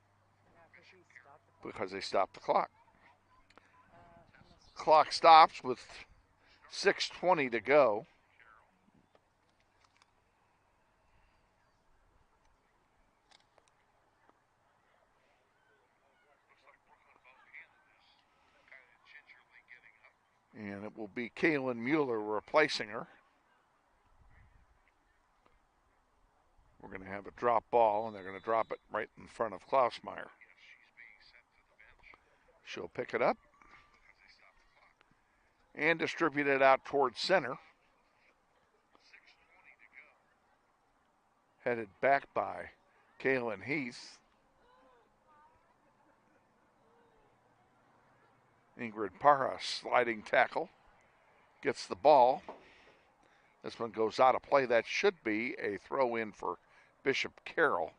[SPEAKER 1] because they stopped the clock. Clock stops with 6:20 to go. And it will be Kaylin Mueller replacing her. We're going to have a drop ball, and they're going to drop it right in front of Klausmeyer. She'll pick it up and distribute it out towards center. Headed back by Kaylin Heath. Ingrid Parra, sliding tackle, gets the ball. This one goes out of play. That should be a throw in for Bishop Carroll.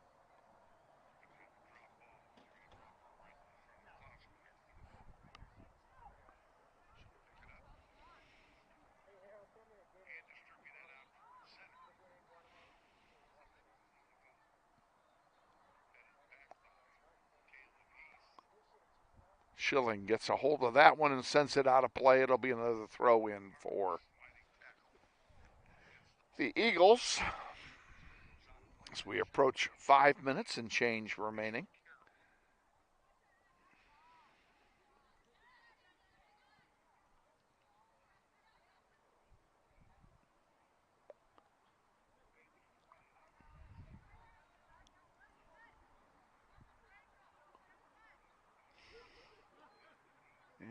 [SPEAKER 1] Schilling gets a hold of that one and sends it out of play. It'll be another throw in for the Eagles as we approach 5 minutes and change remaining.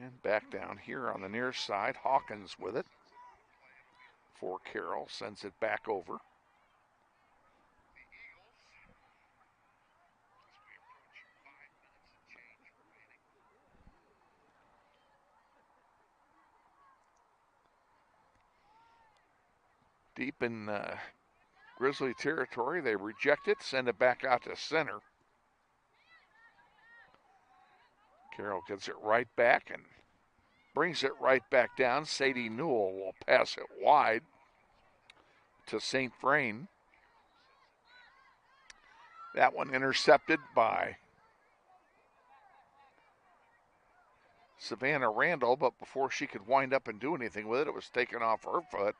[SPEAKER 1] And back down here on the near side, Hawkins with it for Carroll, sends it back over. Deep in Grizzly territory, they reject it, send it back out to center. Carroll gets it right back and brings it right back down. Sadie Newell will pass it wide to St. Vrain. That one intercepted by Savannah Randall, but before she could wind up and do anything with it, it was taken off her foot.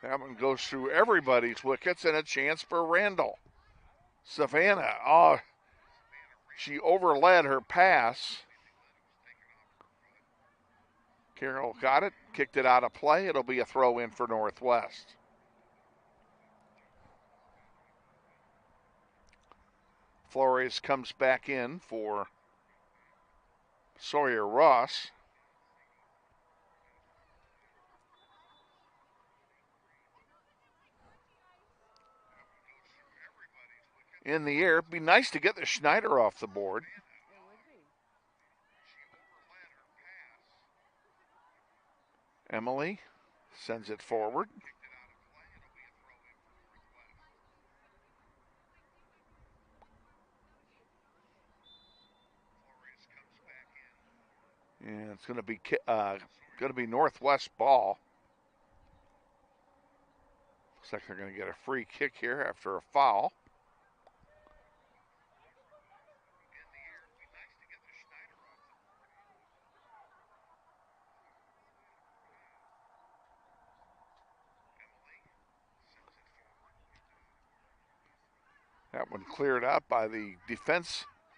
[SPEAKER 1] That one goes through everybody's wickets and a chance for Randall. Savannah, she overled her pass. Carroll got it, kicked it out of play. It'll be a throw in for Northwest. Flores comes back in for Sawyer Ross. In the air. It'd be nice to get the Schneider off the board. Emily sends it forward. And it's going to be Northwest ball. Looks like they're going to get a free kick here after a foul. That one cleared out by the defense